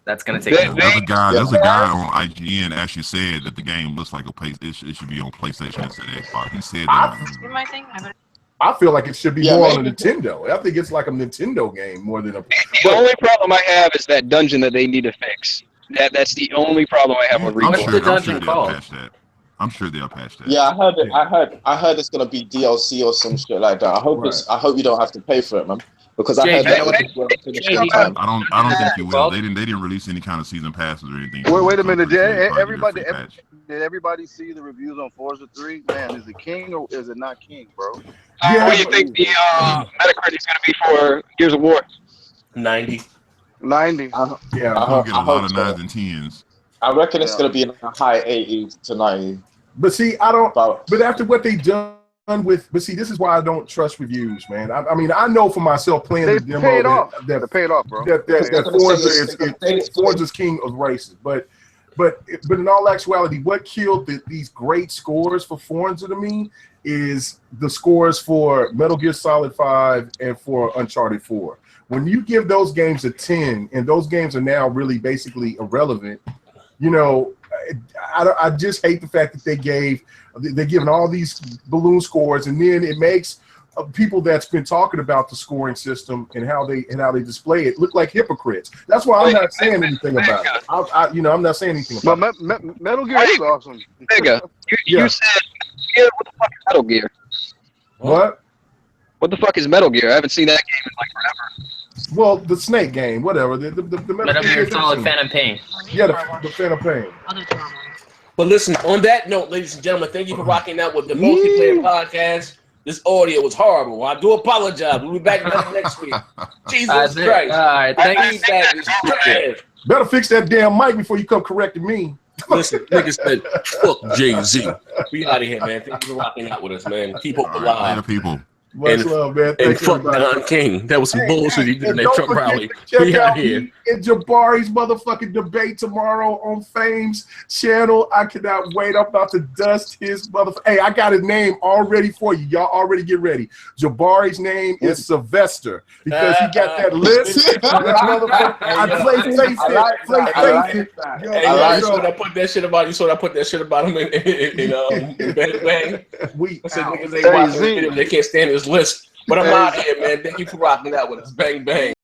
That's going to take. There's a guy on IGN actually said that the game looks like it should be on PlayStation instead of Xbox. He said that. I feel like it should be more on a Nintendo. I think it's like a Nintendo game more than a. The only problem I have is that dungeon that they need to fix. That's the only problem I have with Recore. What's the dungeon called? I'm sure they'll patch that. Yeah, I heard it's gonna be DLC or some shit like that. I hope you don't have to pay for it, man. Because I heard that. I don't think you will. They didn't release any kind of season passes or anything. Wait a minute, did everybody see the reviews on Forza 3? Man, is it king or is it not king, bro? What do you think the Metacritic is going to be for Gears of War? 90. 90. Yeah, I'm get a lot of 9s and 10s. I reckon it's going to be in the high 80s to 90. But see, I don't. But after what they done with, but see, this is why I don't trust reviews, man. I mean, I know for myself playing the demo that paid off, bro. That Forza's king of races, but in all actuality, what killed these great scores for Forza to me is the scores for Metal Gear Solid 5 and for Uncharted 4. When you give those games a 10, and those games are now really basically irrelevant, you know, I just hate the fact that they're giving all these balloon scores, and then it makes people that's been talking about the scoring system and how they display it look like hypocrites. That's why I'm not saying anything about it. I'm not saying anything about it. Metal Gear is awesome. Nigga, you said, what the fuck is Metal Gear? What? What the fuck is Metal Gear? I haven't seen that game in like forever. Well, the Snake game, whatever. The Metal Gear Solid Phantom Pain. Yeah, the Phantom Pain. But listen, on that note, ladies and gentlemen, thank you for rocking out with the Multiplayer Podcast. This audio was horrible. I do apologize. We'll be back next week. Jesus Christ. All right, thank you. Better fix that damn mic before you come correcting me. Listen, niggas said, fuck Jay-Z. We out of here, man. Thank you for rocking out with us, man. Keep hope alive. Later, people. Much love, man. And fuck Don King. That was some bullshit he did in that Trump rally. Check out me and Jabari's motherfucking debate tomorrow on Fame's channel. I cannot wait. I'm about to dust his motherfucker. Hey, I got his name already for you. Y'all already get ready. Jabari's name is Sylvester because he got that list. I play face. You saw I put that shit about you. Saw I put that shit about him in Bang Bang. I said niggas ain't watching this video. They can't stand his list. But I'm out here, man. Thank you for rocking out with us. Bang Bang.